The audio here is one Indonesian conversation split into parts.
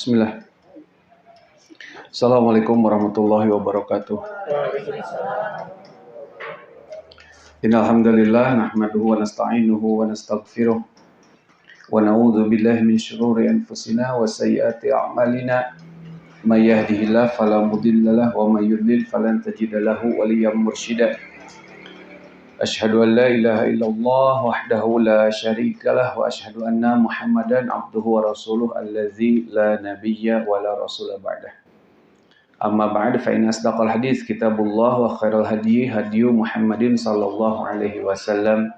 Bismillah. Assalamualaikum warahmatullahi wabarakatuh. Innal hamdalillah nahmaduhu wa nasta'inuhu wa nastaghfiruh wa na'udzu billahi min shururi anfusina wa sayyiati a'malina. May yahdihillahu fala mudilla lahu wa may yudlil falan tajida lahu waliyyan mursyida. Asyhadu an la ilaha illallah wahdahu la syarika lah wa asyhadu anna Muhammadan abduhu wa rasuluh allazi la nabiyya wa la rasula ba'dah. Amma ba'd fa inna asdaqal hadits kitabullah wa khairal hadyi hadyu Muhammadin sallallahu alaihi wasallam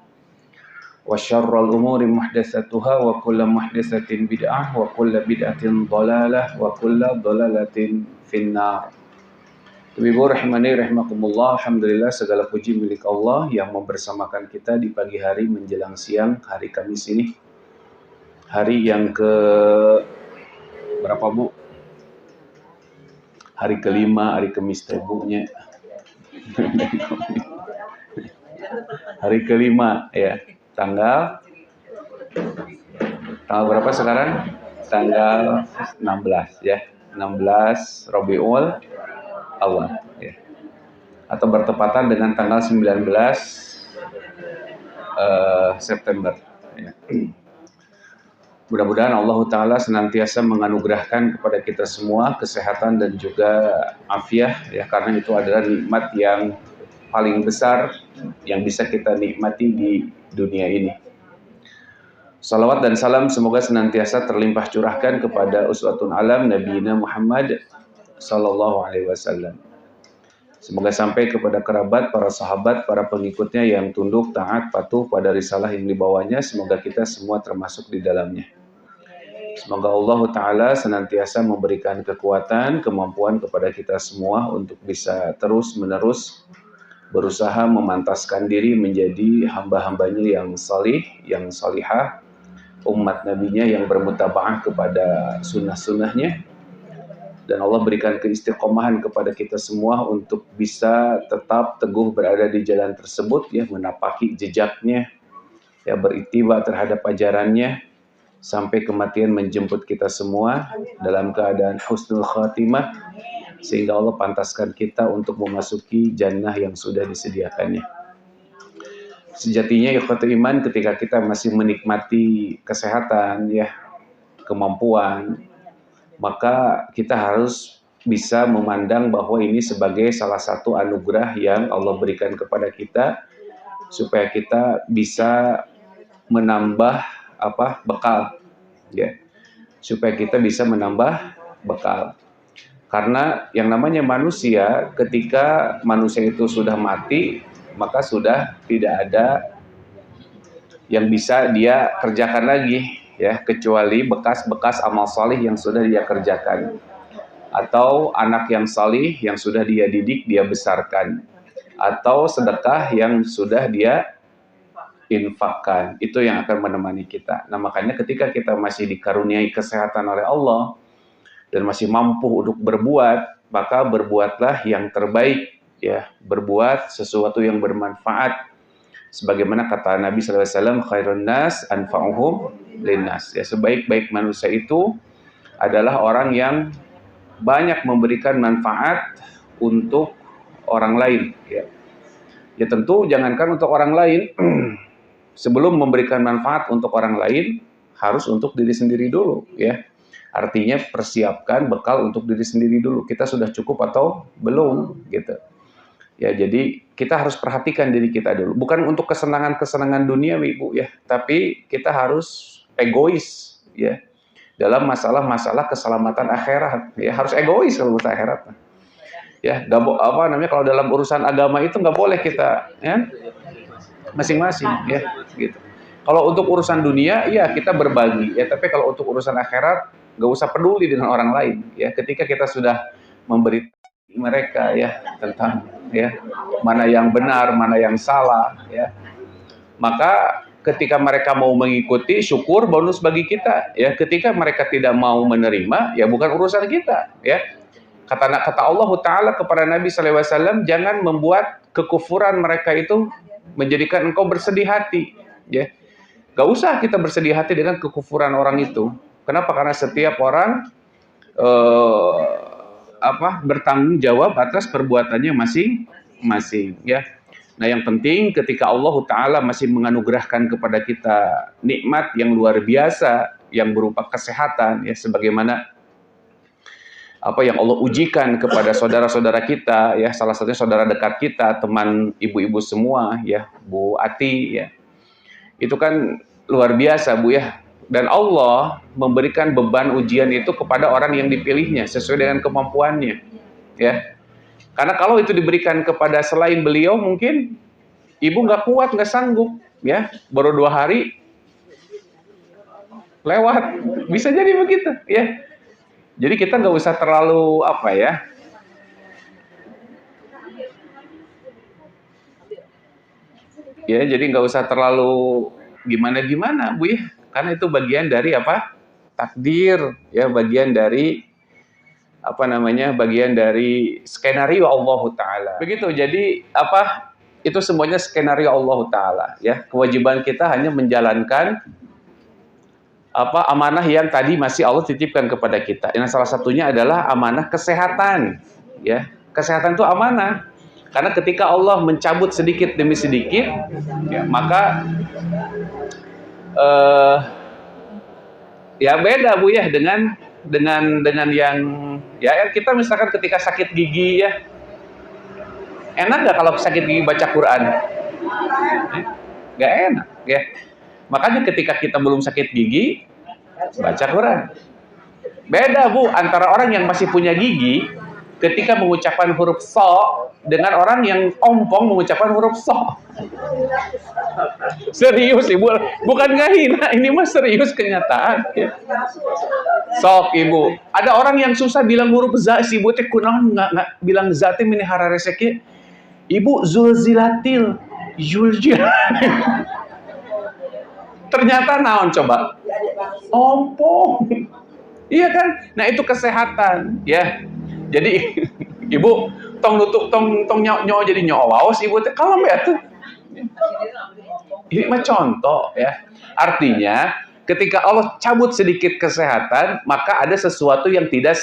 wa syarrul umuri muhdatsatuha wa kullu muhdatsatin bid'ah wa kullu bid'atin dhalalah wa kullu dhalalatin finnar. Ibu rahimani rahimakumullah, alhamdulillah segala puji milik Allah yang membersamakan kita di pagi hari menjelang siang hari Kamis ini. Hari yang ke berapa, Bu? Hari kelima, hari Kamis tebunya. Hari kelima ya, tanggal berapa sekarang? Tanggal 16 ya. 16 Rabiul Awal ya. Atau bertepatan dengan tanggal 19 September ya. Mudah-mudahan Allah Ta'ala senantiasa menganugerahkan kepada kita semua kesehatan dan juga afiah ya, karena itu adalah nikmat yang paling besar yang bisa kita nikmati di dunia ini. Salawat dan salam semoga senantiasa terlimpah curahkan kepada uswatun alam Nabi Muhammad sallallahu alaihi wasallam. Semoga sampai kepada kerabat, para sahabat, para pengikutnya yang tunduk, taat, patuh pada risalah yang dibawanya. Semoga kita semua termasuk di dalamnya. Semoga Allah Ta'ala senantiasa memberikan kekuatan, kemampuan kepada kita semua untuk bisa terus-menerus berusaha memantaskan diri menjadi hamba-hambanya yang salih, yang salihah, umat nabinya yang bermutaba'ah kepada sunnah-sunnahnya. Dan Allah berikan keistiqomahan kepada kita semua untuk bisa tetap teguh berada di jalan tersebut ya, menapaki jejaknya ya, berittiba terhadap ajarannya sampai kematian menjemput kita semua dalam keadaan husnul khatimah, sehingga Allah pantaskan kita untuk memasuki jannah yang sudah disediakannya. Sejatinya ikhwatul iman, ketika kita masih menikmati kesehatan ya, kemampuan, maka kita harus bisa memandang bahwa ini sebagai salah satu anugerah yang Allah berikan kepada kita supaya kita bisa menambah bekal ya, supaya kita bisa menambah bekal. Karena yang namanya manusia, ketika manusia itu sudah mati, maka sudah tidak ada yang bisa dia kerjakan lagi ya, kecuali bekas-bekas amal salih yang sudah dia kerjakan, atau anak yang salih yang sudah dia didik, dia besarkan, atau sedekah yang sudah dia infakkan. Itu yang akan menemani kita. Nah, makanya ketika kita masih dikaruniai kesehatan oleh Allah dan masih mampu untuk berbuat, maka berbuatlah yang terbaik ya, berbuat sesuatu yang bermanfaat. Sebagaimana kata Nabi SAW, khairun nas anfa'uhum linnas. Ya, sebaik-baik manusia itu adalah orang yang banyak memberikan manfaat untuk orang lain. Ya tentu jangankan untuk orang lain, sebelum memberikan manfaat untuk orang lain, harus untuk diri sendiri dulu. Ya, artinya persiapkan bekal untuk diri sendiri dulu. Kita sudah cukup atau belum gitu. Ya, jadi kita harus perhatikan diri kita dulu. Bukan untuk kesenangan-kesenangan dunia, Ibu ya, tapi kita harus egois ya dalam masalah-masalah keselamatan akhirat. Ya, harus egois kalau urusan akhirat. Ya, kalau dalam urusan agama itu nggak boleh kita ya masing-masing ya gitu. Kalau untuk urusan dunia ya kita berbagi ya, tapi kalau untuk urusan akhirat nggak usah peduli dengan orang lain ya. Ketika kita sudah memberi mereka ya tentang ya mana yang benar, mana yang salah ya, maka ketika mereka mau mengikuti, syukur, bonus bagi kita ya. Ketika mereka tidak mau menerima, ya bukan urusan kita ya. Kata Allah Ta'ala kepada Nabi SAW, jangan membuat kekufuran mereka itu menjadikan engkau bersedih hati ya. Gak usah kita bersedih hati dengan kekufuran orang itu. Kenapa? Karena setiap orang eh, bertanggung jawab atas perbuatannya masing-masing, ya. Nah, yang penting ketika Allah Ta'ala masih menganugerahkan kepada kita nikmat yang luar biasa yang berupa kesehatan, ya, sebagaimana apa yang Allah ujikan kepada saudara-saudara kita, ya, salah satunya saudara dekat kita, teman ibu-ibu semua, ya, Bu Ati, ya, itu kan luar biasa, Bu, ya. Dan Allah memberikan beban ujian itu kepada orang yang dipilihnya sesuai dengan kemampuannya, ya. Karena kalau itu diberikan kepada selain beliau, mungkin ibu nggak kuat, nggak sanggup, ya. Baru 2 hari lewat, bisa jadi begitu, ya. Jadi kita nggak usah terlalu jadi nggak usah terlalu gimana-gimana, Bu, ya. Karena itu bagian dari takdir, ya, bagian dari bagian dari skenario Allah Ta'ala. Begitu, jadi itu semuanya skenario Allah Ta'ala, ya. Kewajiban kita hanya menjalankan amanah yang tadi masih Allah titipkan kepada kita. Yang salah satunya adalah amanah kesehatan, ya. Kesehatan itu amanah. Karena ketika Allah mencabut sedikit demi sedikit, ya, maka ya beda, Bu, ya, dengan yang, ya, kita misalkan ketika sakit gigi, ya, enak nggak kalau sakit gigi baca Quran? Nggak enak, ya. Makanya ketika kita belum sakit gigi, baca Quran. Beda, Bu, antara orang yang masih punya gigi ketika mengucapkan huruf so dengan orang yang ompong mengucapkan huruf so. Serius, Ibu, bukan ngahina, ini mah serius kenyataan, ya. Sok, Ibu, ada orang yang susah bilang huruf za, si Ibu teh kunaon nggak bilang za teh mini harareseke. Ibu zulzilatil yuljil. Ternyata naon coba? Ompong. Iya kan? Nah, itu kesehatan, ya. Jadi Ibu tong nutup tong nyawa jadi nyawaos, Ibu teh kalem ya tuh. Ini mah contoh, ya. Artinya ketika Allah cabut sedikit kesehatan, maka ada sesuatu yang tidak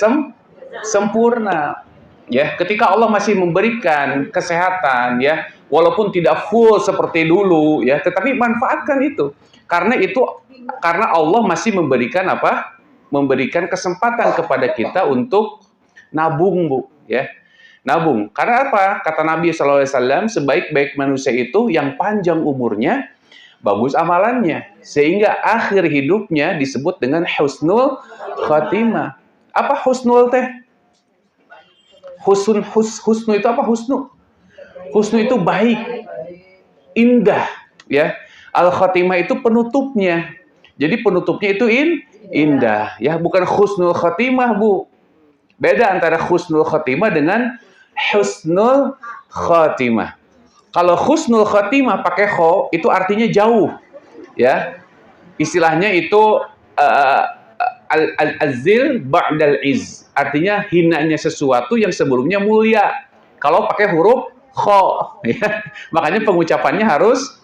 sempurna. Ya, ketika Allah masih memberikan kesehatan, ya, walaupun tidak full seperti dulu, ya, tetapi manfaatkan itu. Karena Allah masih memberikan memberikan kesempatan kepada kita untuk nabung, Bu, ya. Nabung. Karena apa? Kata Nabi SAW, sebaik-baik manusia itu yang panjang umurnya, bagus amalannya, sehingga akhir hidupnya disebut dengan husnul khatimah. Apa husnul teh? Husnu itu apa? Husnu itu baik, indah, ya. Al khatimah itu penutupnya. Jadi penutupnya itu indah, ya, bukan husnul khatimah, Bu. Beda antara husnul khatimah dengan husnul khatimah. Kalau husnul khatimah pakai kho, itu artinya jauh, ya. Istilahnya itu al-azil ba'dal iz. Artinya hinanya sesuatu yang sebelumnya mulia. Kalau pakai huruf kho, ya. Makanya pengucapannya harus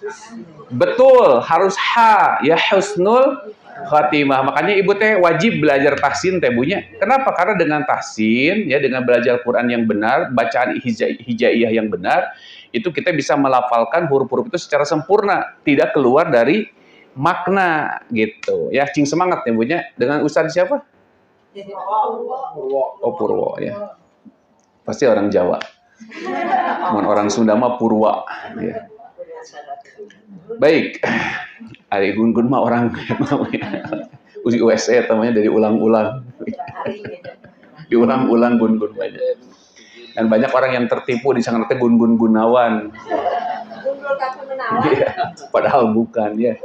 betul, harus ha, ya, husnul khatimah. Makanya Ibu teh wajib belajar tahsin teh, Bunya. Kenapa? Karena dengan tahsin, ya, dengan belajar Quran yang benar, bacaan hijaiyah yang benar, itu kita bisa melafalkan huruf-huruf itu secara sempurna, tidak keluar dari makna, gitu. Ya, cing semangat ya, Bunya. Dengan Ustaz siapa? Oh, Purwo, ya. Pasti orang Jawa. Orang Sunda mah Purwa, ya. Baik, Ari Gun-Gun mah orang uji USA namanya dari ulang-ulang, diulang-ulang Gun-Gun banyak. Dan banyak orang yang tertipu di sana Gun-Gun Gunawan. Ya, padahal bukan, ya.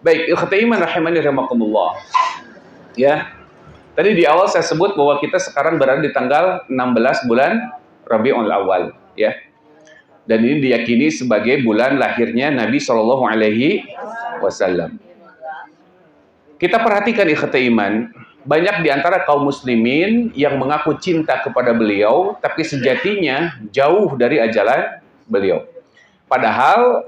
Baik, ikhwati iman rahimani rahimakumullah. Ya. Tadi di awal saya sebut bahwa kita sekarang berada di tanggal 16 bulan Rabiul Awal, ya. Dan ini diyakini sebagai bulan lahirnya Nabi Shallallahu Alaihi Wasallam. Kita perhatikan ikhwati iman, banyak di antara kaum muslimin yang mengaku cinta kepada beliau, tapi sejatinya jauh dari ajaran beliau. Padahal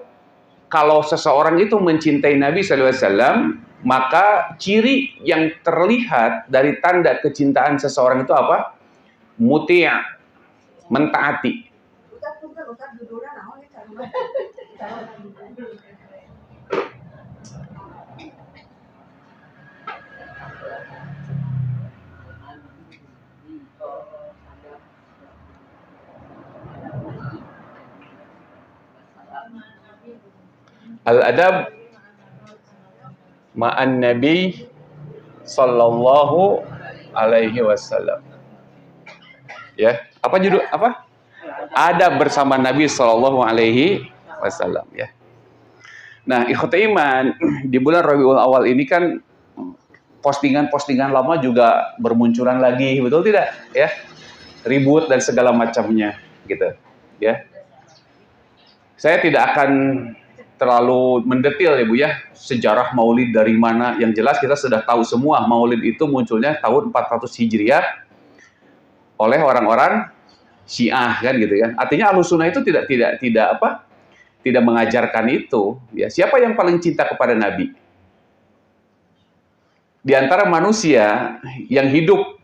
kalau seseorang itu mencintai Nabi SAW, maka ciri yang terlihat dari tanda kecintaan seseorang itu apa? Muti', mentaati. Al-adab ma'an Nabi sallallahu alaihi wasallam. Ya, apa judul apa? Adab bersama Nabi sallallahu alaihi wasallam ya. Nah, ikhwati iman, di bulan Rabiul Awal ini kan postingan-postingan lama juga bermunculan lagi, betul tidak? Ya. Ribut dan segala macamnya gitu, ya. Saya tidak akan terlalu mendetil ya Bu ya, sejarah Maulid dari mana. Yang jelas kita sudah tahu semua Maulid itu munculnya tahun 400 Hijriah oleh orang-orang Syiah kan gitu kan. Artinya Ahlussunnah itu tidak mengajarkan itu. Ya, siapa yang paling cinta kepada Nabi? Di antara manusia yang hidup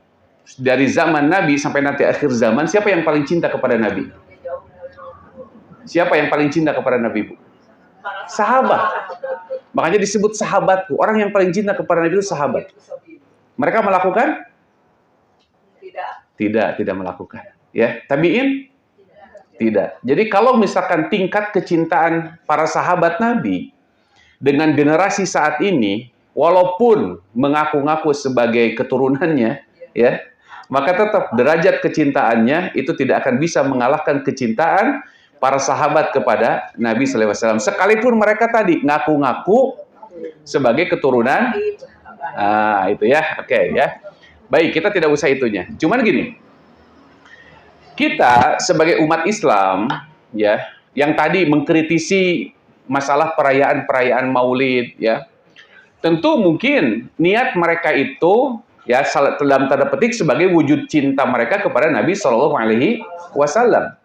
dari zaman Nabi sampai nanti akhir zaman, siapa yang paling cinta kepada Nabi? Siapa yang paling cinta kepada Nabi, Bu? Sahabat. Makanya disebut sahabatku. Orang yang paling cinta kepada Nabi itu sahabat. Mereka melakukan? Tidak melakukan. Ya, tabi'in? Tidak. Jadi kalau misalkan tingkat kecintaan para sahabat Nabi dengan generasi saat ini, walaupun mengaku-ngaku sebagai keturunannya, ya, maka tetap derajat kecintaannya itu tidak akan bisa mengalahkan kecintaan para sahabat kepada Nabi SAW. Sekalipun mereka tadi ngaku-ngaku sebagai keturunan, itu ya, oke ya. Baik, kita tidak usah itunya. Cuman gini, kita sebagai umat Islam, ya, yang tadi mengkritisi masalah perayaan-perayaan Maulid, ya, tentu mungkin niat mereka itu, ya, dalam tanda petik sebagai wujud cinta mereka kepada Nabi SAW.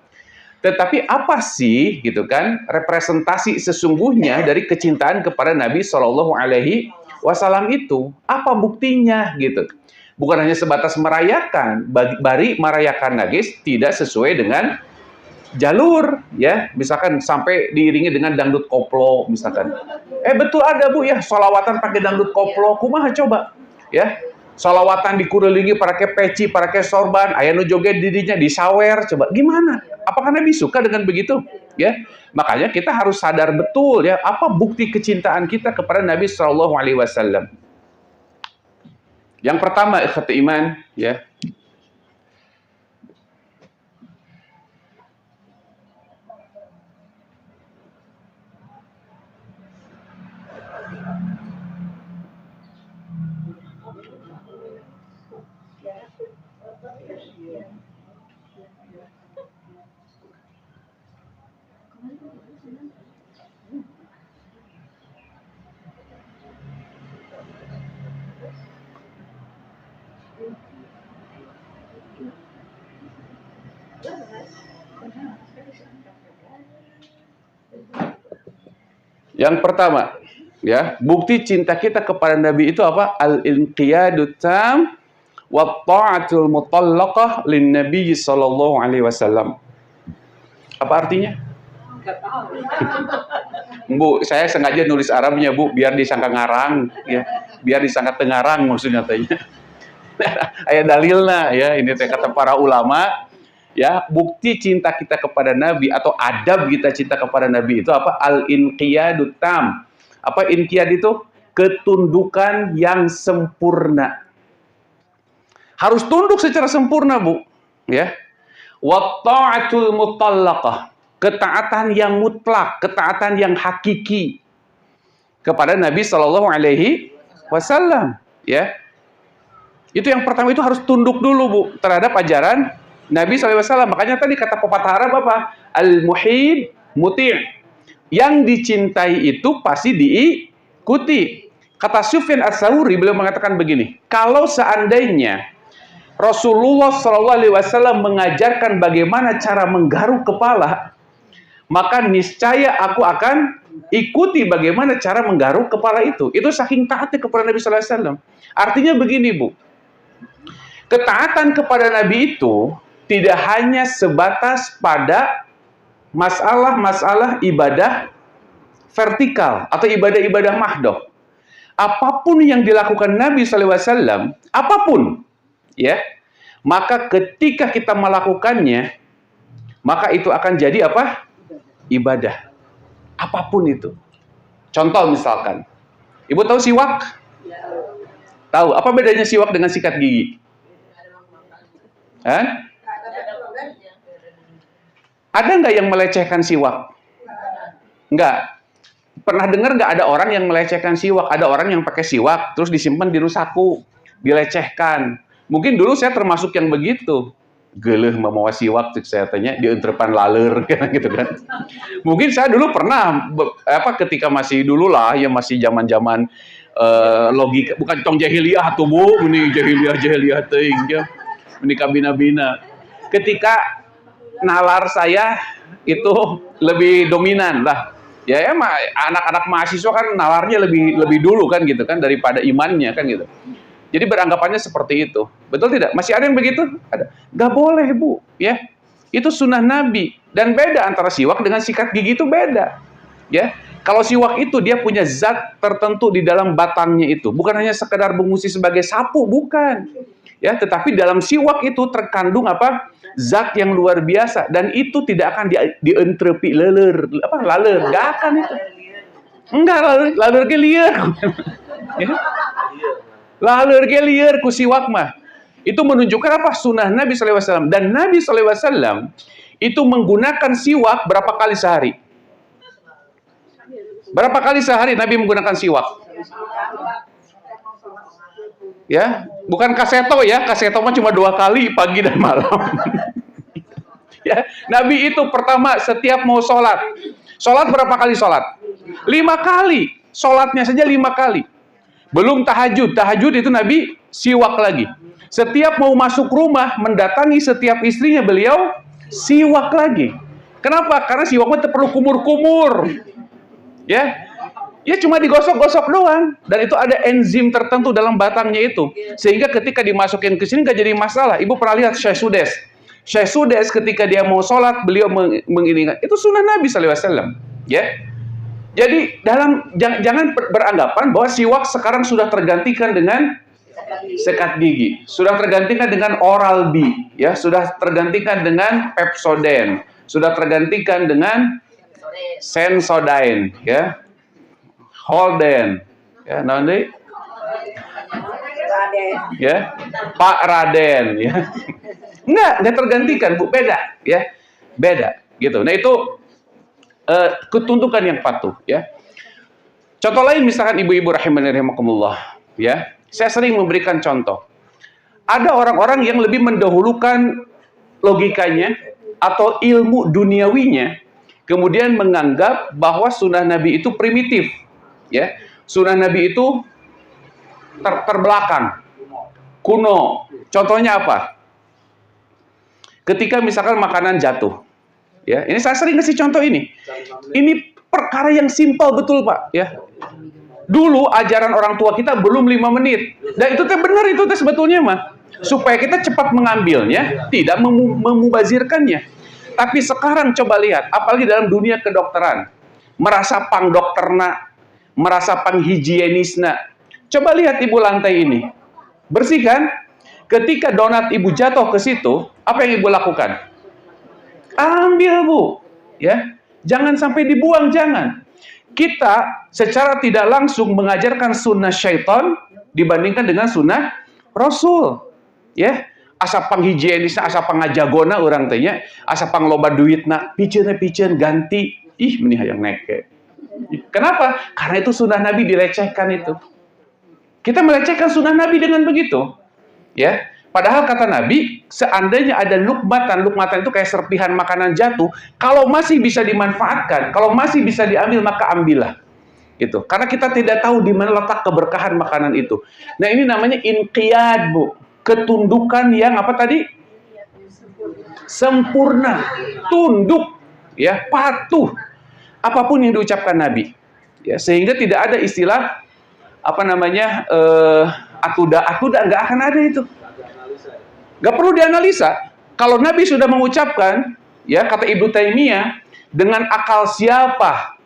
Tetapi apa sih, gitu kan, representasi sesungguhnya dari kecintaan kepada Nabi SAW itu? Apa buktinya, gitu? Bukan hanya sebatas merayakan, bari merayakan nagis tidak sesuai dengan jalur, ya. Misalkan sampai diiringi dengan dangdut koplo, misalkan. Betul ada, Bu, ya, sholawatan pakai dangdut koplo, kumaha coba, ya. Sholawatan dikelilingi pakai peci, pakai sorban, aya nu joget didinya disawer, coba gimana? Apakah Nabi suka dengan begitu? Ya, makanya kita harus sadar betul ya apa bukti kecintaan kita kepada Nabi Shallallahu Alaihi Wasallam. Yang pertama, ikhwati iman, ya. Yang pertama, ya, bukti cinta kita kepada Nabi itu apa? Al-inqiyadu tam wa ta'atul mutallaqah lin Nabi sallallahu alaihi wasallam. Apa artinya? Bu, saya sengaja nulis Arabnya, Bu, biar disangka ngarang, ya. Biar disangka tengarang maksudnya tanya. Aya dalilna, ya, ini teh kata para ulama. Ya, bukti cinta kita kepada Nabi atau adab kita cinta kepada Nabi itu apa? Al-inqiyadu tam. Apa inqiyad itu? Ketundukan yang sempurna. Harus tunduk secara sempurna, Bu. Ya. Wa ta'atul mutallaqah. Ketaatan yang mutlak, ketaatan yang hakiki kepada Nabi Shallallahu Alaihi Wasallam. Ya. Itu yang pertama, itu harus tunduk dulu, Bu, terhadap ajaran Nabi SAW. Makanya tadi kata pepatah Arab apa? Al-muhib muti'. Yang dicintai itu pasti diikuti. Kata Sufyan Ats-Tsauri, beliau mengatakan begini, kalau seandainya Rasulullah SAW mengajarkan bagaimana cara menggaruk kepala, maka niscaya aku akan ikuti bagaimana cara menggaruk kepala itu. Itu saking taatnya kepada Nabi sallallahu alaihi wasallam. Artinya begini, Bu. Ketaatan kepada Nabi itu tidak hanya sebatas pada masalah-masalah ibadah vertikal atau ibadah-ibadah mahdoh. Apapun yang dilakukan Nabi SAW, apapun, ya, maka ketika kita melakukannya, maka itu akan jadi apa? Ibadah. Apapun itu. Contoh misalkan, Ibu tahu siwak? Tahu. Apa bedanya siwak dengan sikat gigi? Hah? Ada nggak yang melecehkan siwak? Nggak. Pernah dengar nggak ada orang yang melecehkan siwak? Ada orang yang pakai siwak, terus disimpan di saku, dilecehkan. Mungkin dulu saya termasuk yang begitu. Geleh membawa siwak, saya tanya, di entrepan laler, gitu kan. Mungkin saya dulu pernah, ketika masih dulu lah, ya masih zaman-zaman logika, bukan tong jahiliyah tuh Bu, ini jahiliyah ting, ya. Ini kabina-bina. Ketika nalar saya itu lebih dominan lah. Ya, anak-anak mahasiswa kan nalarnya lebih dulu kan gitu kan daripada imannya kan gitu. Jadi beranggapannya seperti itu. Betul tidak? Masih ada yang begitu? Ada. Gak boleh, Bu, ya. Itu sunnah Nabi dan beda antara siwak dengan sikat gigi itu beda. Ya. Kalau siwak itu dia punya zat tertentu di dalam batangnya itu, bukan hanya sekedar berfungsi sebagai sapu, bukan. Ya, tetapi dalam siwak itu terkandung apa? Zat yang luar biasa dan itu tidak akan dientrepi laler, enggak akan itu. Enggak, laler ke liar. Ya. Laler ke liar ku siwak mah. Itu menunjukkan apa? Sunnah Nabi SAW. Dan Nabi SAW itu menggunakan siwak berapa kali sehari? Berapa kali sehari Nabi menggunakan siwak? Ya, bukan kaseto ya. Kaseto mah cuma 2 kali, pagi dan malam. Ya, Nabi itu pertama setiap mau sholat. Sholat berapa kali sholat? 5 kali. Sholatnya saja 5 kali. Belum tahajud. Tahajud itu Nabi siwak lagi. Setiap mau masuk rumah, mendatangi setiap istrinya beliau siwak lagi. Kenapa? Karena siwaknya perlu kumur-kumur. Ya. Ya cuma digosok-gosok doang. Dan itu ada enzim tertentu dalam batangnya itu. Sehingga ketika dimasukin ke sini nggak jadi masalah. Ibu pernah lihat Syekh Sudes. Syekh Sudes ketika dia mau sholat, beliau menginginkan. Itu sunnah Nabi SAW. Ya. Jadi jangan beranggapan bahwa siwak sekarang sudah tergantikan dengan sikat gigi. Sudah tergantikan dengan Oral-B. Ya. Sudah tergantikan dengan Pepsodent. Sudah tergantikan dengan Sensodyne. Ya. Holden, ya nanti, ya Pak Raden, ya nggak tergantikan Bu, beda, ya beda, gitu. Nah itu ketuntukan yang patuh, ya. Contoh lain misalkan ibu-ibu rahimani rahimakumullah, ya saya sering memberikan contoh. Ada orang-orang yang lebih mendahulukan logikanya atau ilmu duniawinya, kemudian menganggap bahwa sunnah Nabi itu primitif. Ya, sunnah Nabi itu terbelakang, kuno. Contohnya apa? Ketika misalkan makanan jatuh, ya, ini saya sering kasih contoh ini. Ini perkara yang simpel betul Pak, ya. Dulu ajaran orang tua kita belum 5 menit, dan itu teh benar itu teh sebetulnya mah, supaya kita cepat mengambilnya, tidak memubazirkannya. Tapi sekarang coba lihat, apalagi dalam dunia kedokteran, merasa pang dokterna, merasa penghigienisna. Coba lihat ibu lantai ini. Bersih kan? Ketika donat ibu jatuh ke situ, apa yang ibu lakukan? Ambil Bu. Ya. Jangan sampai dibuang, jangan. Kita secara tidak langsung mengajarkan sunnah syaitan dibandingkan dengan sunnah Rasul. Ya. Asa penghigienisna, asa pangajagona orang tanya, asa pangloba duitna, piceun ganti. Ih, meni hayang neke. Kenapa? Karena itu sunnah Nabi dilecehkan itu. Kita melecehkan sunnah Nabi dengan begitu. Ya, padahal kata Nabi, seandainya ada lukmatan itu kayak serpihan makanan jatuh, kalau masih bisa dimanfaatkan, kalau masih bisa diambil, maka ambillah. Itu. Karena kita tidak tahu di mana letak keberkahan makanan itu. Nah, ini namanya inqiyad, Bu. Ketundukan yang apa tadi? Sempurna. Tunduk, ya, patuh. apapun yang diucapkan Nabi. Ya, sehingga tidak ada istilah atuda nggak akan ada itu. Nggak perlu dianalisa. Kalau Nabi sudah mengucapkan, ya kata Ibnu Taimiyah, dengan akal siapa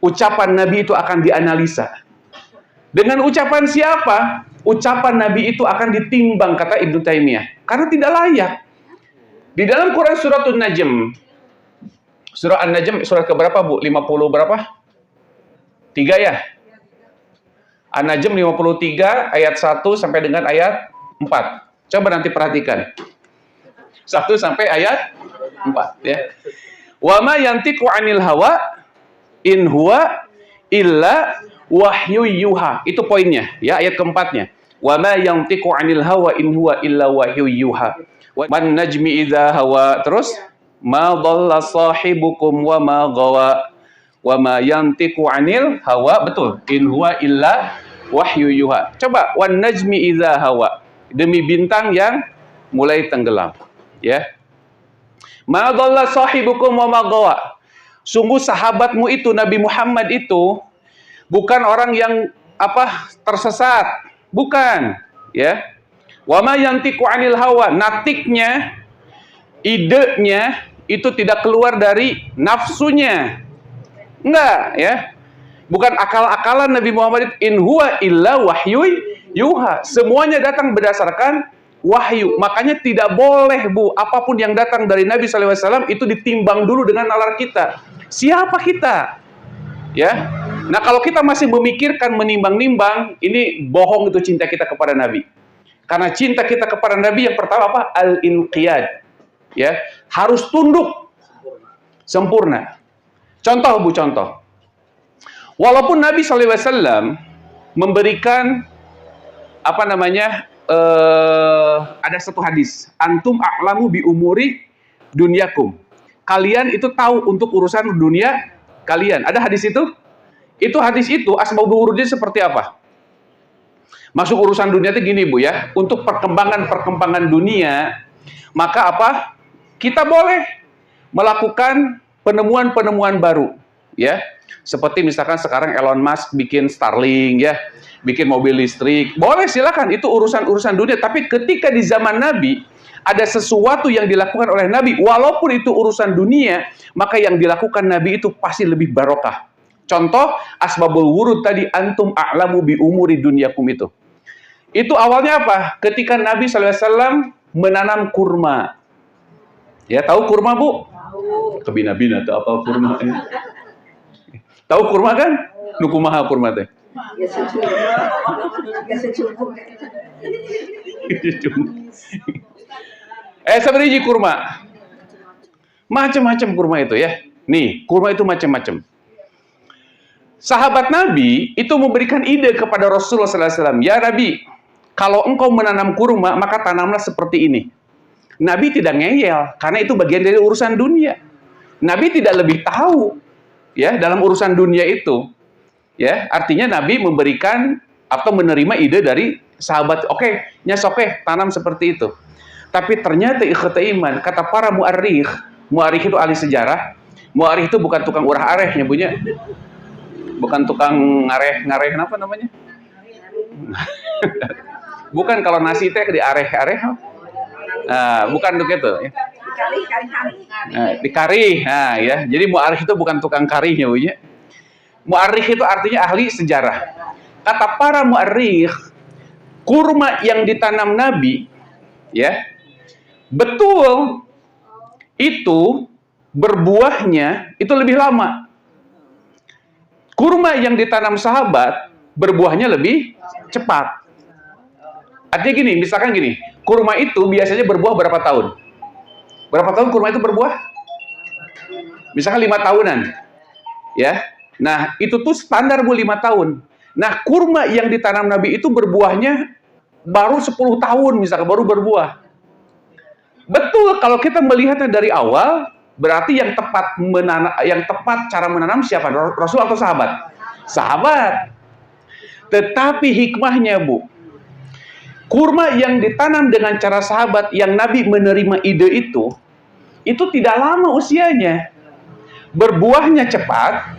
ucapan Nabi itu akan dianalisa? Dengan ucapan siapa ucapan Nabi itu akan ditimbang, kata Ibnu Taimiyah? Karena tidak layak. Di dalam Quran surat An-Najm, surah An-Najm surat keberapa, Bu? 50 berapa? 3 ya? An-Najm 53 ayat 1 sampai dengan ayat 4. Coba nanti perhatikan. 1 sampai ayat 4 ya. Wa ma yantiqu 'anil hawa in huwa illa wahyu yuha. Itu poinnya ya, ayat keempatnya. Wa ma yantiqu 'anil hawa in huwa illa wahyu yuha. Wan najmi idza hawa. Terus ma dhalla sahibukum wa ma ghawa. Wa ma yantiqu 'anil hawa, betul. In huwa illa wahyu yuha. Coba wan najmi idza hawa. Demi bintang yang mulai tenggelam, ya. Ma dhalla sahibukum wa ma ghawa. Sungguh sahabatmu itu, Nabi Muhammad itu bukan orang yang tersesat, bukan, ya. Wa ma yantiqu 'anil hawa, natiknya, idenya itu tidak keluar dari nafsunya. Enggak, ya. Bukan akal-akalan Nabi Muhammad, in huwa illa wahyu yuha. Semuanya datang berdasarkan wahyu. Makanya tidak boleh, Bu, apapun yang datang dari Nabi SAW itu ditimbang dulu dengan nalar kita. Siapa kita? Ya. Nah, kalau kita masih memikirkan menimbang-nimbang, ini bohong itu cinta kita kepada Nabi. Karena cinta kita kepada Nabi yang pertama apa? Al-inqiyad. Ya, harus tunduk sempurna. Contoh, Bu, contoh. Walaupun Nabi SAW memberikan ada satu hadis, antum a'lamu bi umuri dunyakum. Kalian itu tahu untuk urusan dunia kalian. Ada hadis itu? Itu hadis itu asbabul wurudnya seperti apa? Masuk urusan dunia itu gini, Bu, ya. Untuk perkembangan dunia, maka kita boleh melakukan penemuan-penemuan baru, ya. Seperti misalkan sekarang Elon Musk bikin Starlink, ya, bikin mobil listrik, boleh, silakan, itu urusan dunia. Tapi ketika di zaman Nabi ada sesuatu yang dilakukan oleh Nabi, walaupun itu urusan dunia, maka yang dilakukan Nabi itu pasti lebih barokah. Contoh asbabul wurud tadi, antum a'lamu bi umuri dunyakum itu. Itu awalnya apa? Ketika Nabi SAW menanam kurma. Ya, tahu kurma, Bu? Tahu. Kebina-bina atau apa kurma? Tahu kurma kan? Nukumaha kurma teh. Seperti kurma. Macam-macam kurma itu, ya. Nih, kurma itu macam-macam. Sahabat Nabi itu memberikan ide kepada Rasulullah SAW. Ya Nabi, kalau engkau menanam kurma, maka tanamlah seperti ini. Nabi tidak ngeyel, karena itu bagian dari urusan dunia. Nabi tidak lebih tahu, ya, dalam urusan dunia itu. Ya, artinya Nabi memberikan atau menerima ide dari sahabat. Oke, tanam seperti itu. Tapi ternyata ikhwati iman, kata para mu'arikh itu ahli sejarah. Mu'arikh itu bukan tukang urah-areh nyebutnya. Bukan tukang ngareh apa namanya? Bukan kalau nasi teh diareh-areh. Nah, bukan begitu, ya. Dikari. Nah, ya. Jadi mu'arikh itu bukan tukang kari nyebutnya. Mu'arikh itu artinya ahli sejarah. Kata para mu'arikh, kurma yang ditanam Nabi, ya, betul itu berbuahnya itu lebih lama. Kurma yang ditanam sahabat berbuahnya lebih cepat. Artinya gini, misalkan gini, kurma itu biasanya berbuah berapa tahun? Berapa tahun kurma itu berbuah? Misalkan 5 tahunan, ya. Nah, itu tuh standar, Bu, 5 tahun. Nah, kurma yang ditanam Nabi itu berbuahnya baru 10 tahun, misalkan baru berbuah. Betul, kalau kita melihatnya dari awal, berarti yang tepat cara menanam siapa? Rasul atau sahabat? Sahabat. Tetapi hikmahnya, Bu, kurma yang ditanam dengan cara sahabat yang Nabi menerima ide itu tidak lama usianya. Berbuahnya cepat,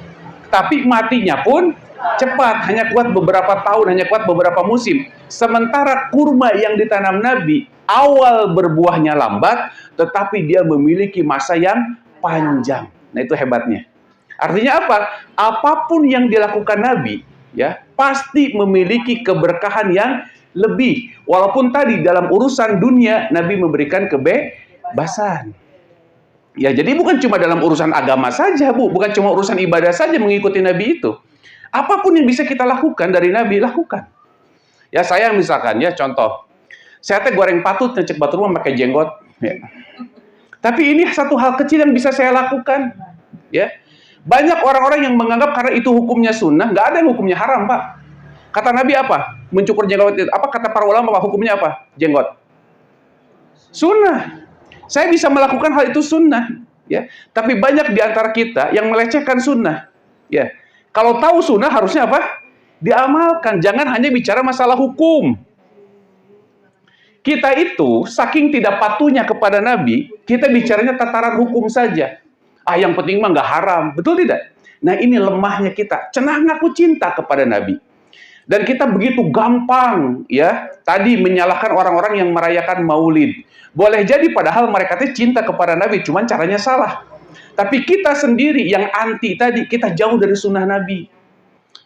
tapi matinya pun cepat, hanya kuat beberapa tahun, hanya kuat beberapa musim. Sementara kurma yang ditanam Nabi, awal berbuahnya lambat, tetapi dia memiliki masa yang panjang. Nah, itu hebatnya. Artinya apa? Apapun yang dilakukan Nabi, ya, pasti memiliki keberkahan yang lebih. Walaupun tadi dalam urusan dunia Nabi memberikan kebebasan. Ya, jadi bukan cuma dalam urusan agama saja, Bu. Bukan cuma urusan ibadah saja mengikuti Nabi itu. Apapun yang bisa kita lakukan dari Nabi, lakukan. Ya, saya misalkan, ya, contoh. Saya teh goreng patut, ngecek batu rumah pakai jenggot. Ya. Tapi ini satu hal kecil yang bisa saya lakukan. Ya. Banyak orang-orang yang menganggap karena itu hukumnya sunnah, nggak ada yang hukumnya haram, Pak. Kata Nabi apa? Mencukur jenggot. Apa kata para ulama, Pak? Hukumnya apa? Jenggot. Sunnah. Saya bisa melakukan hal itu sunnah, ya. Tapi banyak di antara kita yang melecehkan sunnah, ya. Kalau tahu sunnah harusnya apa? Diamalkan. Jangan hanya bicara masalah hukum. Kita itu saking tidak patuhnya kepada Nabi, kita bicaranya tataran hukum saja. Ah, yang penting mah nggak haram, betul tidak? Nah, ini lemahnya kita. Cenah ngaku cinta kepada Nabi. Dan kita begitu gampang, ya, tadi menyalahkan orang-orang yang merayakan Maulid. Boleh jadi padahal mereka cinta kepada Nabi, cuman caranya salah. Tapi kita sendiri yang anti tadi, kita jauh dari sunnah Nabi.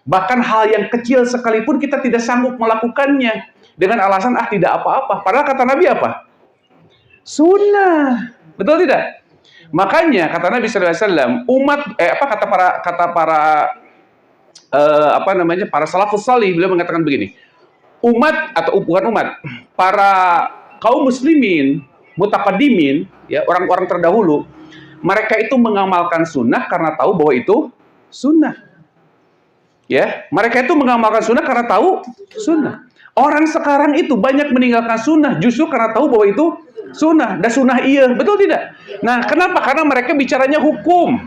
Bahkan hal yang kecil sekalipun kita tidak sanggup melakukannya dengan alasan tidak apa-apa. Padahal kata Nabi apa? Sunnah, betul tidak? Makanya kata Nabi SAW, para salafus salih, beliau mengatakan begini, umat atau bukan umat, para kaum muslimin, mutaqaddimin, ya, orang-orang terdahulu, mereka itu mengamalkan sunnah karena tahu bahwa itu sunnah. Ya, mereka itu mengamalkan sunnah karena tahu sunnah. Orang sekarang itu banyak meninggalkan sunnah justru karena tahu bahwa itu sunnah. Dan sunnah iya, betul tidak? Nah, kenapa? Karena mereka bicaranya hukum.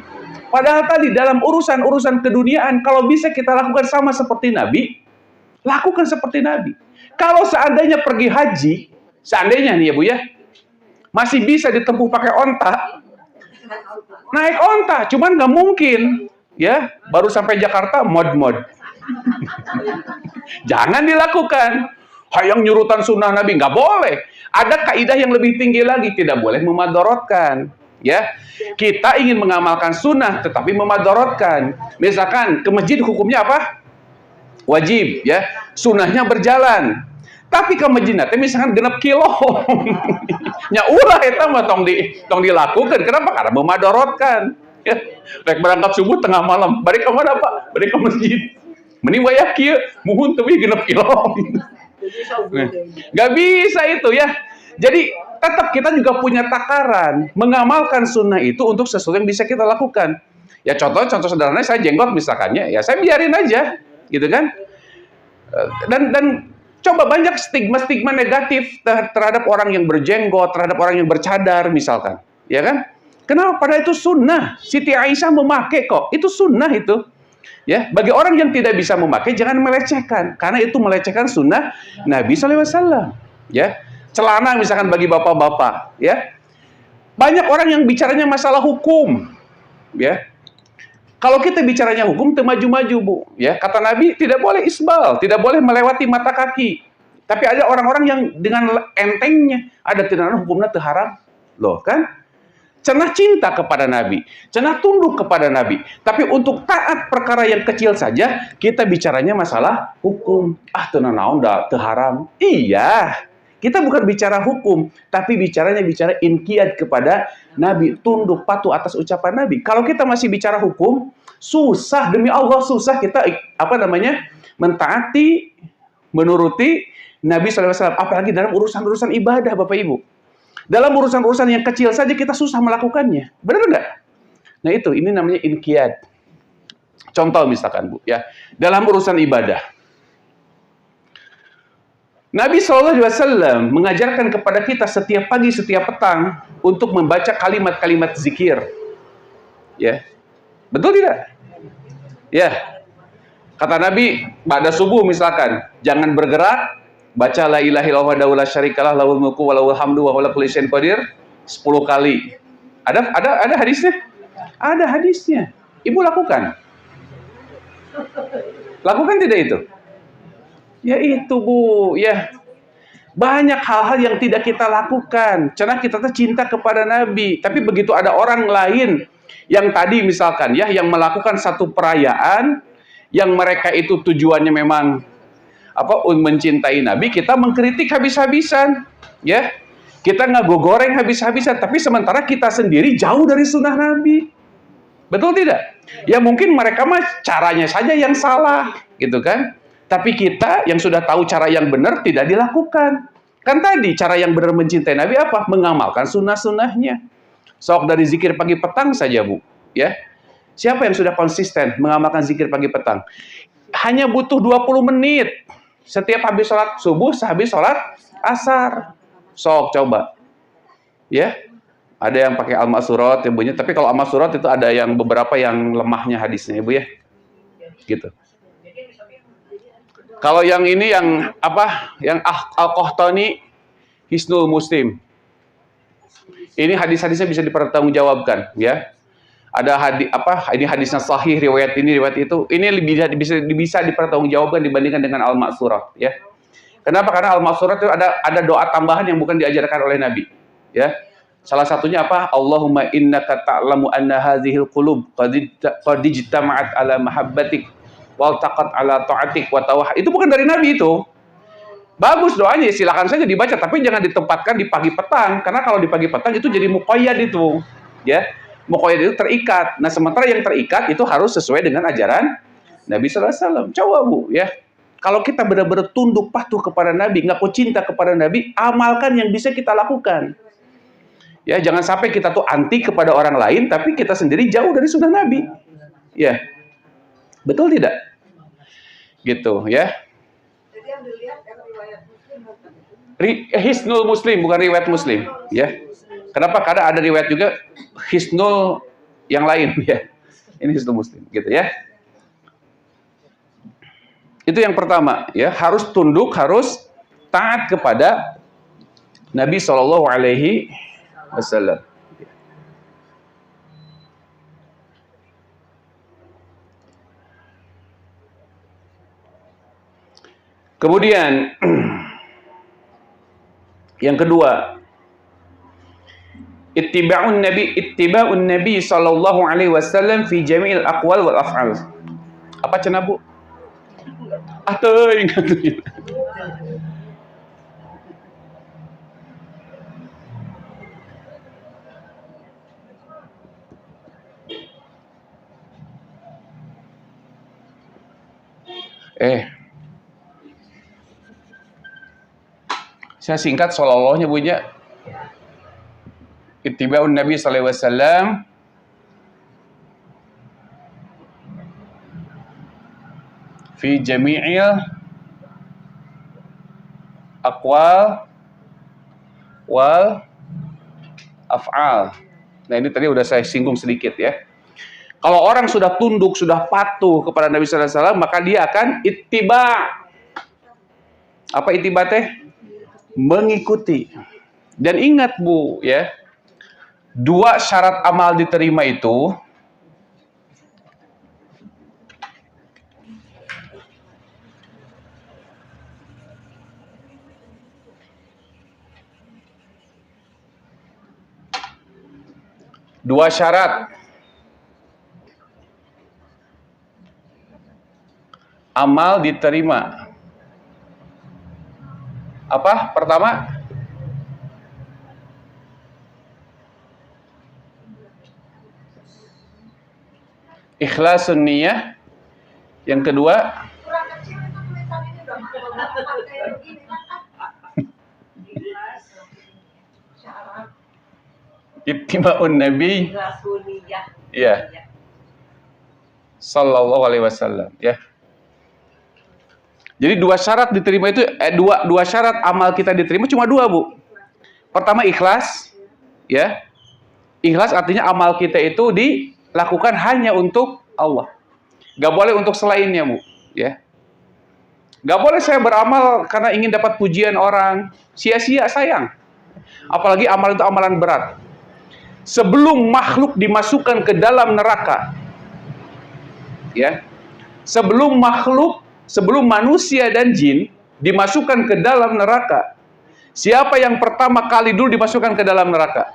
Padahal tadi dalam urusan-urusan keduniaan, kalau bisa kita lakukan sama seperti Nabi, lakukan seperti Nabi. Kalau seandainya pergi haji, seandainya nih ya Bu ya, masih bisa ditempuh pakai onta, naik onta, cuman nggak mungkin, ya, baru sampai Jakarta mod-mod. Jangan dilakukan. Hayang nyurutan sunnah Nabi, nggak boleh. Ada kaidah yang lebih tinggi lagi, tidak boleh memadorotkan. Ya, kita ingin mengamalkan sunnah, tetapi memadorotkan. Misalkan ke masjid hukumnya apa? Wajib, ya. Sunnahnya berjalan. Tapi ke masjid nanti misalkan 6 kilo. Nya ulah eta mah tong dilakukan. Kenapa? Karena memadorotkan. Ya, rek berangkat subuh tengah malam, balik ke mana Pak? Balik ke masjid. Mending wayah kieu, muhun teu 6 kilo. Gak bisa itu ya. Jadi tetap kita juga punya takaran mengamalkan sunnah itu untuk sesuatu yang bisa kita lakukan. Ya contoh sederhana, saya jenggot misalkannya, ya saya biarin aja, gitu kan. Dan coba banyak stigma negatif terhadap orang yang berjenggot, terhadap orang yang bercadar misalkan, ya kan? Kenapa? Padahal itu sunnah. Siti Aisyah memakai kok, itu sunnah itu. Ya, bagi orang yang tidak bisa memakai jangan melecehkan, karena itu melecehkan sunnah Nabi SAW. Ya, celana misalkan bagi bapak-bapak, ya. Banyak orang yang bicaranya masalah hukum, ya. Kalau kita bicaranya hukum, maju-maju Bu. Ya, kata Nabi tidak boleh isbal, tidak boleh melewati mata kaki. Tapi ada orang-orang yang dengan entengnya ada tindakan hukumnya terharam, loh kan? Cenah cinta kepada Nabi, cenah tunduk kepada Nabi. Tapi untuk taat perkara yang kecil saja, kita bicaranya masalah hukum. Ah, tenang naon dah terharam. Iya, kita bukan bicara hukum, tapi bicara inqiyad kepada Nabi, tunduk patuh atas ucapan Nabi. Kalau kita masih bicara hukum, susah, demi Allah susah kita mentaati, menuruti Nabi SAW. Apalagi dalam urusan-urusan ibadah, Bapak Ibu. Dalam urusan-urusan yang kecil saja kita susah melakukannya. Benar nggak? Nah itu, ini namanya inqiyad. Contoh misalkan Bu, ya, dalam urusan ibadah. Nabi SAW mengajarkan kepada kita setiap pagi, setiap petang untuk membaca kalimat-kalimat zikir. Ya, betul tidak? Ya, kata Nabi, pada subuh misalkan, jangan bergerak, baca la ilaha illallah wahdahu la syarikalah lahul mulku wa lahul hamdu wa huwa ala kulli syai'in qadir 10 kali. Ada hadisnya? Ada hadisnya. Ibu lakukan. Lakukan tidak itu? Ya itu Bu, ya. Banyak hal-hal yang tidak kita lakukan. Karena kita tuh cinta kepada Nabi. Tapi begitu ada orang lain yang tadi misalkan ya, yang melakukan satu perayaan, yang mereka itu tujuannya memang mencintai Nabi, kita mengkritik habis-habisan. Ya, kita ngegoreng habis-habisan. Tapi sementara kita sendiri jauh dari sunnah Nabi. Betul tidak? Ya mungkin mereka mah caranya saja yang salah, gitu kan? Tapi kita yang sudah tahu cara yang benar tidak dilakukan. Kan tadi cara yang benar mencintai Nabi apa? Mengamalkan sunnah-sunnahnya. Sok dari zikir pagi petang saja Bu. Ya. Siapa yang sudah konsisten mengamalkan zikir pagi petang? Hanya butuh 20 menit. Setiap habis sholat subuh, habis sholat asar. Sok coba. Ya. Ada yang pakai al-ma'surat ibunya, tapi kalau al-ma'surat itu ada yang beberapa yang lemahnya hadisnya Ibu ya. Gitu. Kalau yang ini yang Yang Al-Qahtani Hisnul Muslim. Ini hadis-hadisnya bisa dipertanggungjawabkan ya. Ada ini hadisnya sahih, riwayat ini, riwayat itu. Ini bisa dipertanggungjawabkan dibandingkan dengan al-ma'surat ya. Kenapa? Karena al-ma'surat itu ada doa tambahan yang bukan diajarkan oleh Nabi ya. Salah satunya apa? Allahumma innaka ta'lamu anna hadhil qulub qad ijtama'at ala mahabbatik wal taqat ala ta'atik wa tawah. Itu bukan dari Nabi itu. Bagus doanya, silakan saja dibaca, tapi jangan ditempatkan di pagi petang, karena kalau di pagi petang itu jadi muqayyad itu. Ya. Muqayyad itu terikat. Nah, sementara yang terikat itu harus sesuai dengan ajaran Nabi sallallahu alaihi wasallam. Coba Bu, ya. Kalau kita benar-benar tunduk patuh kepada Nabi, ngaku cinta kepada Nabi, amalkan yang bisa kita lakukan. Ya, jangan sampai kita tuh anti kepada orang lain, tapi kita sendiri jauh dari sunnah Nabi. Ya, betul tidak? Gitu, ya. Jadi yang dilihat riwayat Muslim. Hisnul Muslim, bukan riwayat Muslim. Ya. Kenapa? Karena ada riwayat juga Hisnul yang lain. Ya. Ini Hisnul Muslim, gitu ya. Itu yang pertama, ya. Harus tunduk, harus taat kepada Nabi Shallallahu Alaihi Wasallam. Kemudian yang kedua, ittiba'un Nabi sallallahu alaihi wasallam fi jami'il aqwal wal af'al. Apa cenah Bu? Teuing. Saya singkat sallallahu-nya bunyinya. Ittiba'un Nabi sallallahu alaihi wasallam fi jami'il aqwal wal af'al. Nah, ini tadi udah saya singgung sedikit ya. Kalau orang sudah tunduk, sudah patuh kepada Nabi sallallahu alaihi wasallam, maka dia akan ittiba'. Apa ittiba teh? Mengikuti. Dan ingat Bu, ya. 2 syarat amal diterima itu dua syarat amal diterima. Apa? Pertama, ikhlasun niyah. Yang kedua, ittiba'un Nabi. Ya. Sallallahu alaihi wasallam, ya. Jadi 2 syarat diterima itu dua syarat amal kita diterima cuma 2, Bu. Pertama ikhlas, ya. Ikhlas artinya amal kita itu dilakukan hanya untuk Allah. Gak boleh untuk selainnya, Bu, ya. Gak boleh saya beramal karena ingin dapat pujian orang. Sia-sia, sayang. Apalagi amal itu amalan berat. sebelum makhluk dimasukkan ke dalam neraka, ya, sebelum manusia dan jin dimasukkan ke dalam neraka, siapa yang pertama kali dulu dimasukkan ke dalam neraka?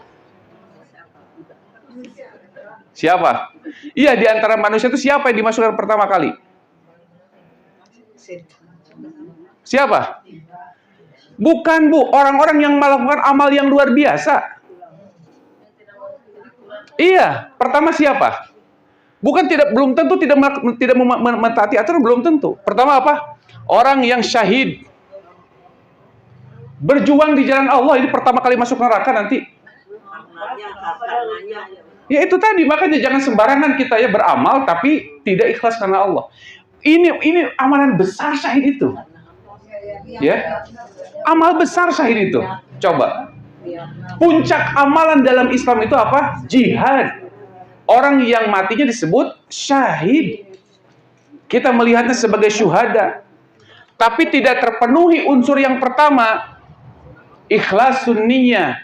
Siapa? Iya, di antara manusia itu siapa yang dimasukkan pertama kali? Siapa? Bukan, Bu, orang-orang yang melakukan amal yang luar biasa. Iya, pertama siapa? Bukan belum tentu tidak mentaati aturan, belum tentu. Pertama apa? Orang yang syahid. Berjuang di jalan Allah, ini pertama kali masuk neraka nanti. Ya itu tadi, makanya jangan sembarangan kita ya beramal tapi tidak ikhlas karena Allah. Ini amalan besar syahid itu. Ya. Amal besar syahid itu. Coba. Puncak amalan dalam Islam itu apa? Jihad. Orang yang matinya disebut syahid. Kita melihatnya sebagai syuhada. Tapi tidak terpenuhi unsur yang pertama. Ikhlasun niyah.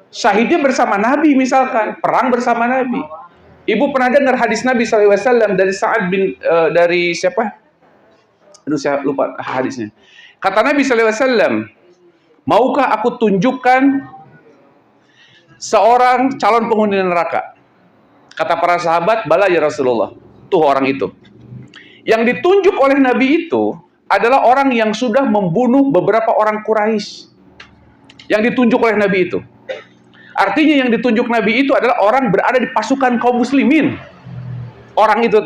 Syahidnya bersama Nabi misalkan. Perang bersama Nabi. Ibu pernah dengar hadis Nabi SAW dari Sa'ad dari siapa? Aduh, saya lupa hadisnya. Kata Nabi SAW, maukah aku tunjukkan seorang calon penghuni neraka? Kata para sahabat, bala ya Rasulullah. Tuh orang itu. Yang ditunjuk oleh Nabi itu adalah orang yang sudah membunuh beberapa orang Quraisy. Yang ditunjuk oleh Nabi itu. Artinya yang ditunjuk Nabi itu adalah orang berada di pasukan kaum muslimin. Orang itu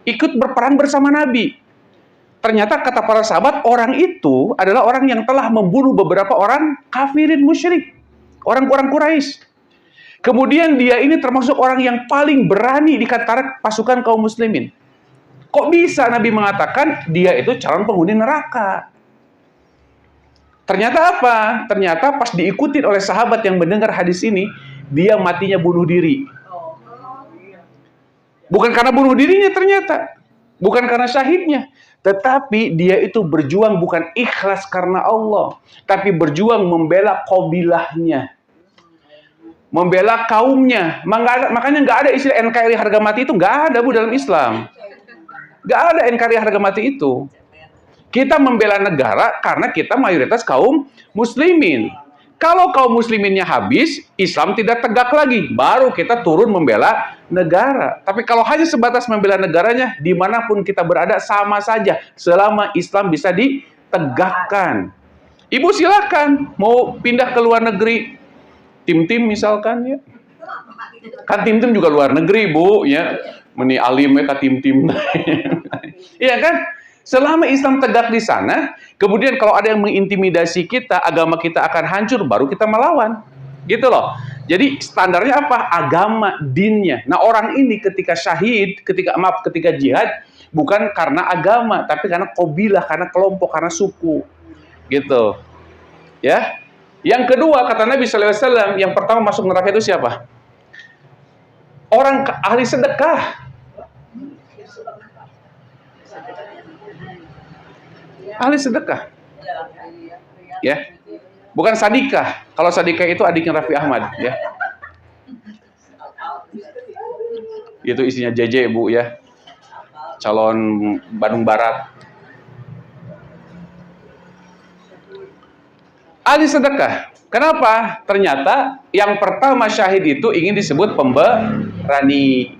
ikut berperang bersama Nabi. Ternyata kata para sahabat, orang itu adalah orang yang telah membunuh beberapa orang kafirin musyrik. Orang-orang Quraisy. Kemudian dia ini termasuk orang yang paling berani di antara pasukan kaum muslimin. Kok bisa Nabi mengatakan dia itu calon penghuni neraka? Ternyata apa? Ternyata pas diikutin oleh sahabat yang mendengar hadis ini, dia matinya bunuh diri. Bukan karena bunuh dirinya ternyata. Bukan karena syahidnya. Tetapi dia itu berjuang bukan ikhlas karena Allah. Tapi berjuang membela qabilahnya. Membela kaumnya. Makanya nggak ada istilah NKRI harga mati itu. Nggak ada, Bu, dalam Islam. Nggak ada NKRI harga mati itu. Kita membela negara karena kita mayoritas kaum muslimin. Kalau kaum musliminnya habis, Islam tidak tegak lagi. Baru kita turun membela negara. Tapi kalau hanya sebatas membela negaranya, dimanapun kita berada sama saja. Selama Islam bisa ditegakkan. Ibu silakan mau pindah ke luar negeri. Tim-tim misalkan ya. Kan tim-tim juga luar negeri, Bu. Ya. Meni alim ya tim-tim. Iya kan? Selama Islam tegak di sana, kemudian kalau ada yang mengintimidasi kita, agama kita akan hancur, baru kita melawan. Gitu loh. Jadi standarnya apa? Agama, dinnya. Nah, orang ini ketika syahid, ketika jihad, bukan karena agama, tapi karena qabilah, karena kelompok, karena suku. Gitu. Ya. Yang kedua, kata Nabi SAW, yang pertama masuk neraka itu siapa? Orang ahli sedekah. Ahli sedekah. Ya. Bukan sadikah. Kalau sadikah itu adiknya Raffi Ahmad, ya. Itu isinya JJ, Bu, ya. Calon Bandung Barat. Ahli sedekah. Kenapa? Ternyata yang pertama syahid itu ingin disebut pemberani.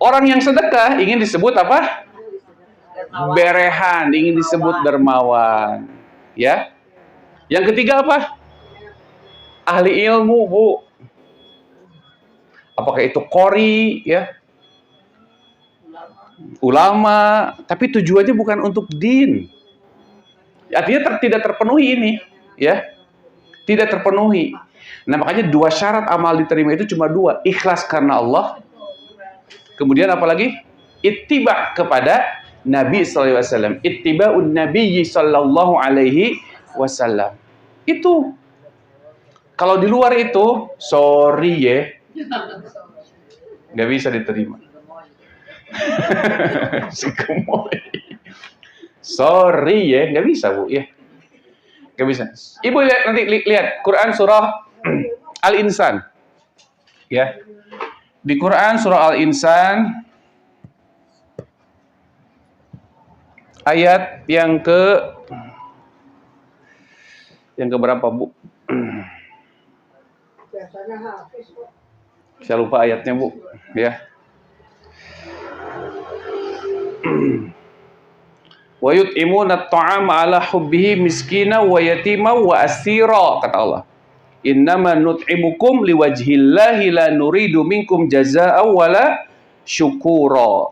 Orang yang sedekah ingin disebut apa? Berehan, ingin disebut dermawan. Ya. Yang ketiga apa? Ahli ilmu, Bu. Apakah itu qori, ya? Ulama, tapi tujuannya bukan untuk din. Artinya tidak terpenuhi ini, ya. Tidak terpenuhi. Nah, makanya dua syarat amal diterima itu cuma dua. Ikhlas karena Allah. Kemudian apa lagi? Ittiba kepada Nabi SAW. Ittiba'un Nabi sallallahu alaihi wasallam. Itu. Kalau di luar itu, sorry ya. Nggak bisa diterima. Si gemoy. Sorry ya, nggak bisa, Bu, ya. Nggak bisa. Ibu lihat nanti lihat Quran surah Al-Insan. Ya. Di Quran surah Al-Insan ayat yang berapa, Bu? Biasanya habis kok. Saya lupa ayatnya, Bu. Ya. Wa yut'imuna at-ta'ama 'ala hubbihi miskina wa yatima wa asira, kata Allah. Innama nut'imukum liwajhillahi la nuridu minkum jazaa'an wala syukura.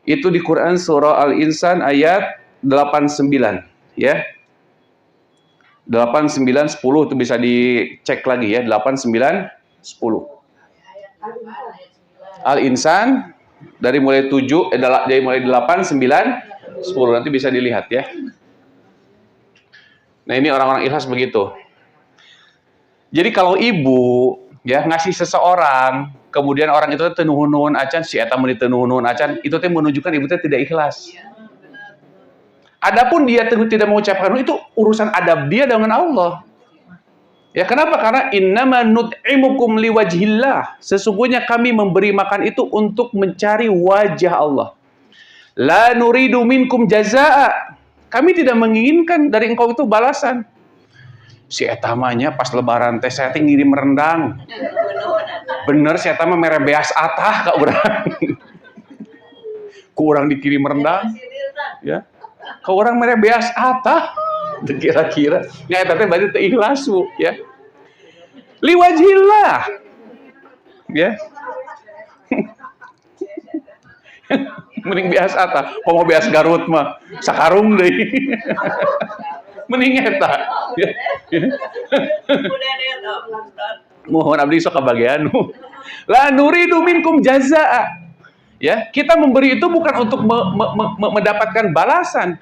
Itu di Quran surah Al-Insan ayat 89, ya. 8, 9, 10 itu bisa dicek lagi ya, 8, 9, 10. Al-Insan dari mulai 7 dari mulai 8, 9, 10 nanti bisa dilihat ya. Nah, ini orang-orang ikhlas begitu. Jadi kalau ibu ya ngasih seseorang, kemudian orang itu nuhun-nuhun acan, si eta meuni teu nuhun-nuhun acan, itu teh menunjukkan ibu teh tidak ikhlas. Adapun dia tidak mengucapkan itu urusan adab dia dengan Allah. Ya, kenapa? Karena innama nut'imukum liwajhillah. Sesungguhnya kami memberi makan itu untuk mencari wajah Allah. La nuridu minkum jazaa. Kami tidak menginginkan dari engkau itu balasan. Si etamanya pas lebaran teh saya teh ngirim rendang. Bener si etama mere beas atah ka urang. Ku urang dikirim rendang. Ya. Ka urang mere beas atah. Kira-kira nya eta teh berarti teu ikhlas, Bu, ya. Liwajhillah. Ya. Mending beas atah, komo beas Garut mah sakarung deui. Mending eta. Mohon abdi sok kabagian. La nuridu minkum jazaa. Ya, kita memberi itu bukan untuk mendapatkan balasan.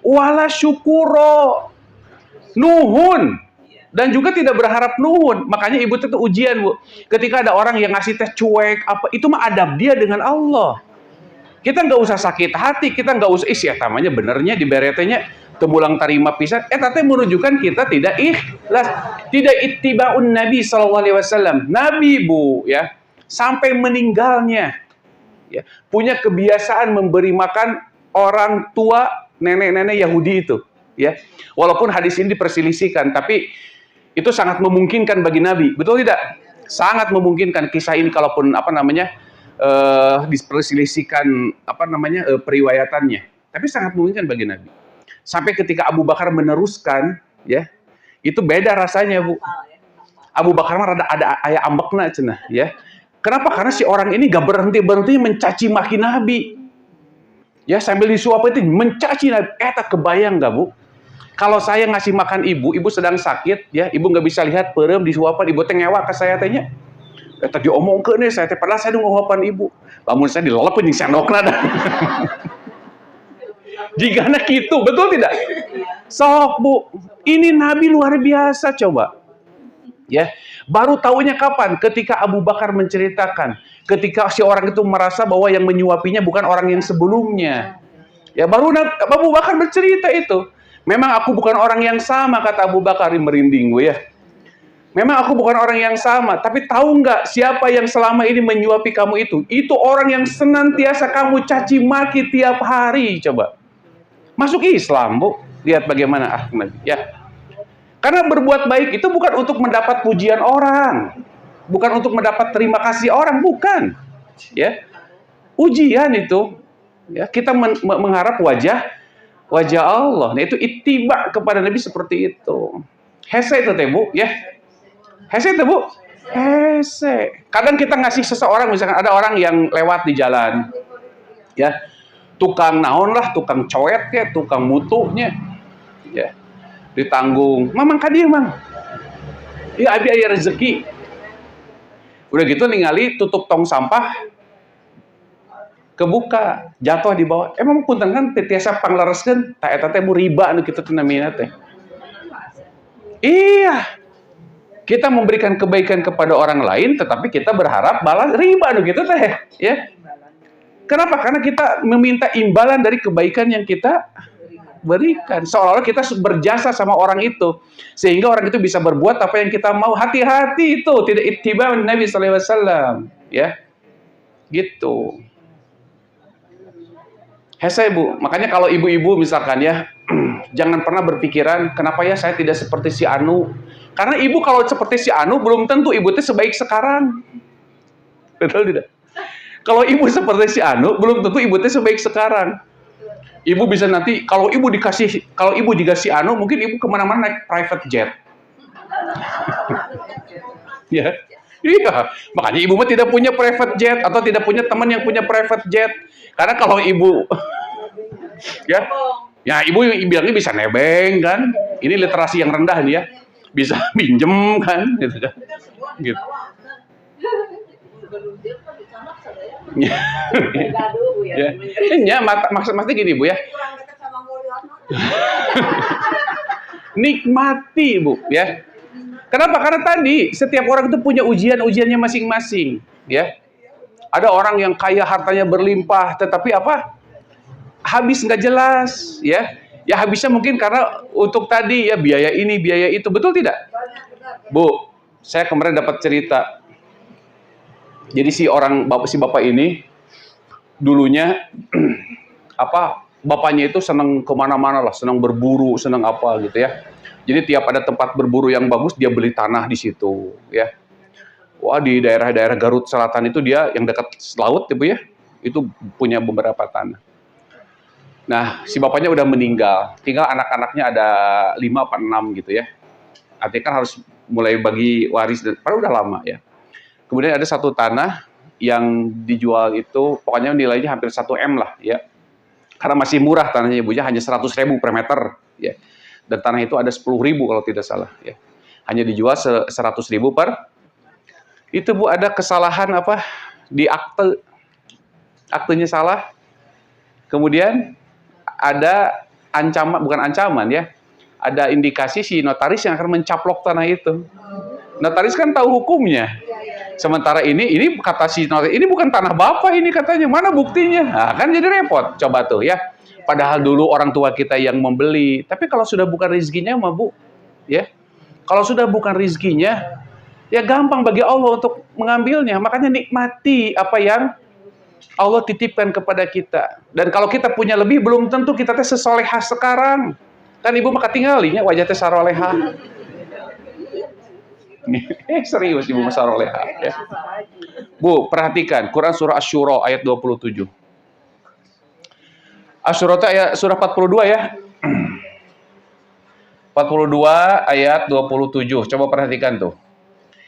Wala syukuro. Nuhun. Dan juga tidak berharap nuhun. Makanya ibu itu ujian, Bu. Ketika ada orang yang ngasih teh cuek apa, itu mah adab dia dengan Allah. Kita nggak usah sakit hati, kita nggak usah isi ya tamanya benernya di beretenya temulang tarima pisan. Teh menunjukkan kita tidak ikhlas, tidak ittibaun Nabi SAW. Nabi, Bu, ya, sampai meninggalnya, ya, punya kebiasaan memberi makan orang tua nenek-nenek Yahudi itu, ya. Walaupun hadis ini diperselisihkan, tapi itu sangat memungkinkan bagi Nabi, betul tidak? Sangat memungkinkan kisah ini, kalaupun diperselisihkan periwayatannya, tapi sangat memungkinkan bagi Nabi. Sampai ketika Abu Bakar meneruskan, ya, itu beda rasanya, Bu. Abu Bakar mah ada aya ambekna cenah, ya. Kenapa? Karena si orang ini gak berhenti mencaci maki Nabi. Ya, sambil disuap itu mencaci Nabi. Eta kebayang gak, Bu? Kalau saya ngasih makan ibu sedang sakit, ya, ibu nggak bisa lihat perem disuapan, ibu teh ngewa ke saya tehnya. Eta diomongkeun nih saya teh, padahal saya nguapan ibu. Lamun saya dilelepeun jeung sendokna dah. Jigana kitu, betul tidak? Sok, Bu. Ini Nabi luar biasa coba. Ya, baru tahunya kapan? Ketika Abu Bakar menceritakan, ketika si orang itu merasa bahwa yang menyuapinya bukan orang yang sebelumnya. Ya, baru Abu Bakar bercerita itu. Memang aku bukan orang yang sama, kata Abu Bakar, merinding, Bu, ya. Memang aku bukan orang yang sama, tapi tahu nggak siapa yang selama ini menyuapi kamu itu? Itu orang yang senantiasa kamu caci maki tiap hari, coba. Masuk Islam, Bu. Lihat bagaimana Nabi, ya. Karena berbuat baik itu bukan untuk mendapat pujian orang, bukan untuk mendapat terima kasih orang, bukan. Ya. Ujian itu, ya, kita mengharap wajah Allah. Nah, itu ittiba kepada Nabi seperti itu. Hese itu teh, Bu, ya. Hese itu, Bu. Hese. Kadang kita ngasih seseorang, misalkan ada orang yang lewat di jalan, ya, tukang naon lah, tukang coet ya, tukang mutunya, ya, ditanggung. Mamang ka dieu, Mang. Ya, abi aya rezeki. Udah gitu ningali tutup tong sampah kebuka, jatuh di bawah. Emang punten kan tiasa panglereskeun, ta eta teh riba anu kitu teh namina teh. Iya. Kita memberikan kebaikan kepada orang lain, tetapi kita berharap balas riba anu gitu teh, ya. Kenapa? Karena kita meminta imbalan dari kebaikan yang kita berikan. Seolah-olah kita berjasa sama orang itu, sehingga orang itu bisa berbuat apa yang kita mau. Hati-hati itu, tidak ittiba Nabi sallallahu alaihi wasallam, ya. Gitu. Hesay Bu, makanya kalau ibu-ibu misalkan ya, jangan pernah berpikiran kenapa ya saya tidak seperti si Anu. Karena ibu kalau seperti si Anu belum tentu ibu itu sebaik sekarang. Betul tidak? Kalau ibu seperti si Anu belum tentu ibu itu sebaik sekarang. Ibu bisa nanti kalau ibu dikasih Anu mungkin ibu kemana-mana naik private jet. Ya, iya. Makanya ibu mah tidak punya private jet atau tidak punya teman yang punya private jet. Karena kalau ibu ya ibu bilangnya bisa nebeng kan. Ini literasi yang rendah nih ya. Bisa minjem kan gitu kan. Gitu. Ya, maksudnya gini Bu ya. Nikmati Bu ya. Kenapa? Karena tadi setiap orang itu punya ujiannya masing-masing ya. Ada orang yang kaya hartanya berlimpah tetapi apa? Habis nggak jelas ya. Ya habisnya mungkin karena untuk tadi ya biaya ini, biaya itu. Betul tidak? Bu, saya kemarin dapat cerita. Jadi si bapak ini dulunya bapaknya itu senang kemana-mana lah, senang berburu, senang apa gitu ya. Jadi tiap ada tempat berburu yang bagus dia beli tanah di situ ya. Wah di daerah-daerah Garut Selatan itu dia yang dekat laut ya, itu punya beberapa tanah. Nah, si bapaknya udah meninggal, tinggal anak-anaknya ada 5 apa 6 gitu ya. Artinya kan harus mulai bagi waris, padahal udah lama ya. Kemudian ada satu tanah yang dijual itu, pokoknya nilainya hampir 1 M lah ya. Karena masih murah tanahnya ibunya, hanya 100.000 per meter ya. Dan tanah itu ada 10.000 kalau tidak salah ya. Hanya dijual 100.000 per. Itu Bu ada kesalahan apa di aktenya salah. Kemudian ada ancaman, bukan ancaman ya, ada indikasi si notaris yang akan mencaplok tanah itu. Notaris kan tahu hukumnya. Sementara ini kata si notaris, ini bukan tanah bapak ini katanya, mana buktinya? Nah, kan jadi repot. Coba tuh ya. Padahal dulu orang tua kita yang membeli. Tapi kalau sudah bukan rezekinya mah Bu, ya. Kalau sudah bukan rezekinya, ya gampang bagi Allah untuk mengambilnya. Makanya nikmati apa yang Allah titipkan kepada kita. Dan kalau kita punya lebih, belum tentu kita teh sesolehah sekarang. Kan ibu maka tinggalinya wajah teh saroleha. Serius ibu saroleha. Ya. Bu, perhatikan Quran surah Asy-Syura ayat 27. Asy-Syura itu ayat surah 42 ya. 42 ayat 27. Coba perhatikan tuh.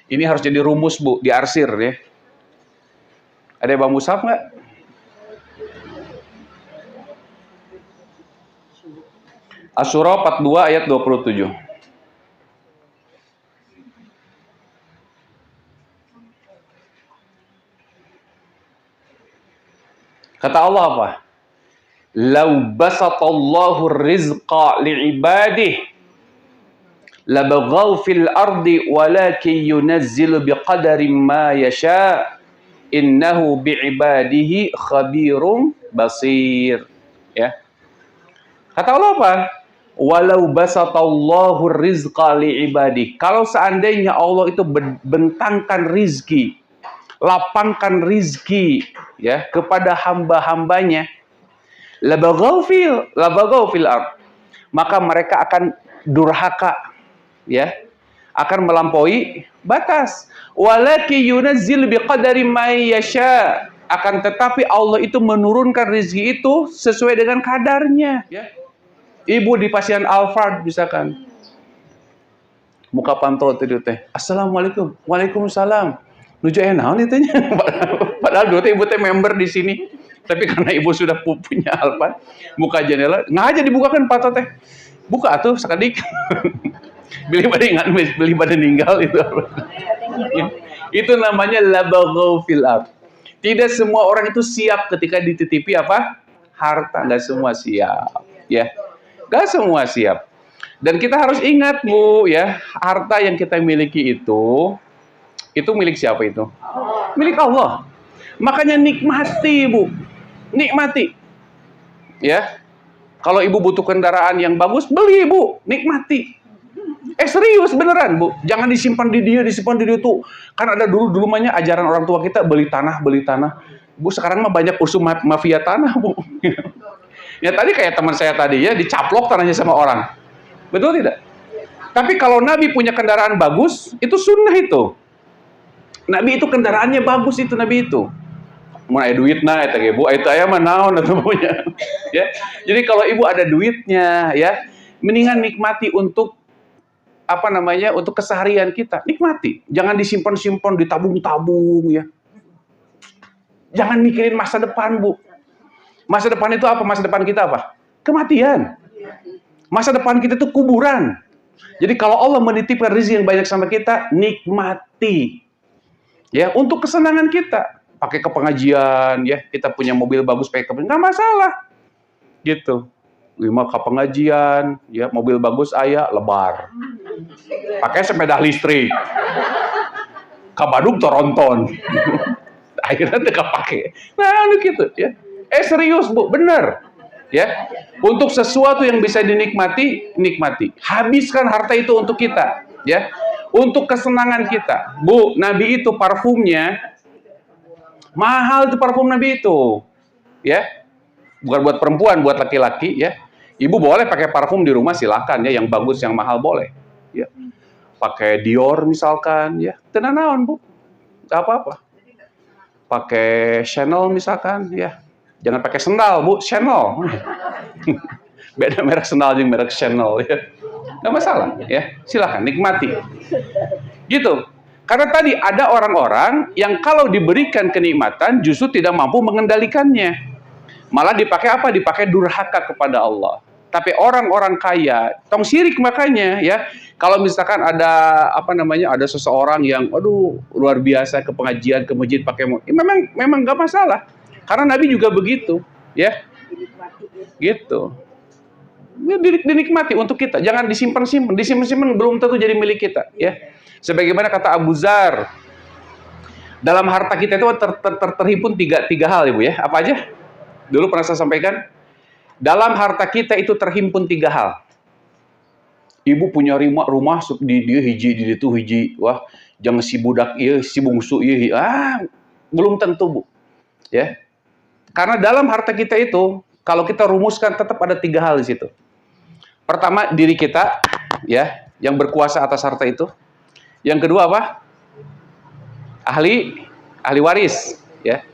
Ini harus jadi rumus Bu, diarsir ya. Ada Bang Musaf nggak? Asy-Syura 42 ayat 27. Kata Allah apa? Lau basatallahu rizqa li'ibadihi labaghaw fil ardi walakin yunazzilu biqadarin ma yasha. Innahu bi'ibadihi khabirum basir. Ya. Kata Allah apa? Walau basatallahu rizqa li'ibadihi. Kalau seandainya Allah itu bentangkan rizki, lapangkan rizki ya kepada hamba-hambanya, labaghaw fil ard. Maka mereka akan durhaka ya, akan melampaui batas. Walaki yunazzil biqadari ma yasha. Akan tetapi Allah itu menurunkan rezeki itu sesuai dengan kadarnya ya. Ibu di pasien Alfard misalkan. Muka pantau tadi teh. Assalamualaikum. Waalaikumsalam. Nuju naon itu nya. Padahal dulu ibu teh member di sini. Tapi karena ibu sudah punya Alfard, muka jendela ngaja dibukakan pantau teh. Buka atuh sakadik. Beli pada ninggal itu. Itu namanya labaghaw fil ard. Tidak semua orang itu siap ketika dititipi apa? Harta, enggak semua siap, ya. Enggak semua siap. Dan kita harus ingat, Bu, ya, harta yang kita miliki itu milik siapa itu? Milik Allah. Makanya nikmati, Bu. Nikmati. Ya. Kalau ibu butuh kendaraan yang bagus, beli ibu, nikmati. Serius beneran bu, jangan disimpan di dia tuh. Kan ada dulu mahnya ajaran orang tua kita beli tanah. Bu sekarang mah banyak usul mafia tanah bu. Ya tadi kayak teman saya tadi ya, dicaplok tanahnya sama orang. Betul tidak? Tapi kalau Nabi punya kendaraan bagus, itu sunnah itu. Nabi itu kendaraannya bagus itu Nabi itu. Mau ada duitnya, itu ayam mah naon atau punya. Ya. Jadi kalau ibu ada duitnya, ya, mendingan nikmati untuk untuk keseharian kita. Nikmati. Jangan disimpan-simpan, ditabung-tabung, ya. Jangan mikirin masa depan, Bu. Masa depan itu apa? Masa depan kita apa? Kematian. Masa depan kita itu kuburan. Jadi kalau Allah menitipkan rezeki yang banyak sama kita, nikmati. Ya, untuk kesenangan kita. Pakai ke pengajian, ya. Kita punya mobil bagus, pakai ke pengajian. Nggak masalah. Gitu. 5 ke pengajian, ya, mobil bagus ayah, lebar. Pakai sepeda listrik. Ke Bandung Toronton. Akhirnya tidak pakai. Nah, gitu, ya. Serius, Bu, benar. Ya. Untuk sesuatu yang bisa dinikmati, nikmati. Habiskan harta itu untuk kita, ya. Untuk kesenangan kita. Bu, Nabi itu parfumnya mahal, itu parfum Nabi itu. Ya. Bukan buat perempuan, buat laki-laki, ya. Ibu boleh pakai parfum di rumah, silakan, ya, yang bagus, yang mahal boleh. Ya. Pakai Dior misalkan, ya. Tenang naon, Bu. Enggak apa-apa. Pakai Chanel misalkan, ya. Jangan pakai sendal, Bu, Chanel. Beda merek sendal dengan merek Chanel, ya. Enggak masalah, ya. Silakan nikmati. Gitu. Karena tadi ada orang-orang yang kalau diberikan kenikmatan justru tidak mampu mengendalikannya. Malah dipakai apa? Dipakai durhaka kepada Allah. Tapi orang-orang kaya, tong sirik makanya, ya. Kalau misalkan ada ada seseorang yang luar biasa ke pengajian, ke masjid pakai memang nggak masalah. Karena Nabi juga begitu, ya. Gitu. Dinikmati untuk kita, jangan disimpan-simpan. Disimpan-simpan belum tentu jadi milik kita, ya. Sebagaimana kata Abu Dzar, dalam harta kita itu terhimpun tiga hal, Ibu, ya. Apa aja? Dulu pernah saya sampaikan, dalam harta kita itu terhimpun 3 hal. Ibu punya rumah di dia hiji, di itu hiji. Wah, jangan si budak ieu, si bungsu ieu. Belum tentu, Bu. Ya. Karena dalam harta kita itu, kalau kita rumuskan tetap ada 3 hal di situ. Pertama, diri kita, ya, yang berkuasa atas harta itu. Yang kedua apa? Ahli waris, ya.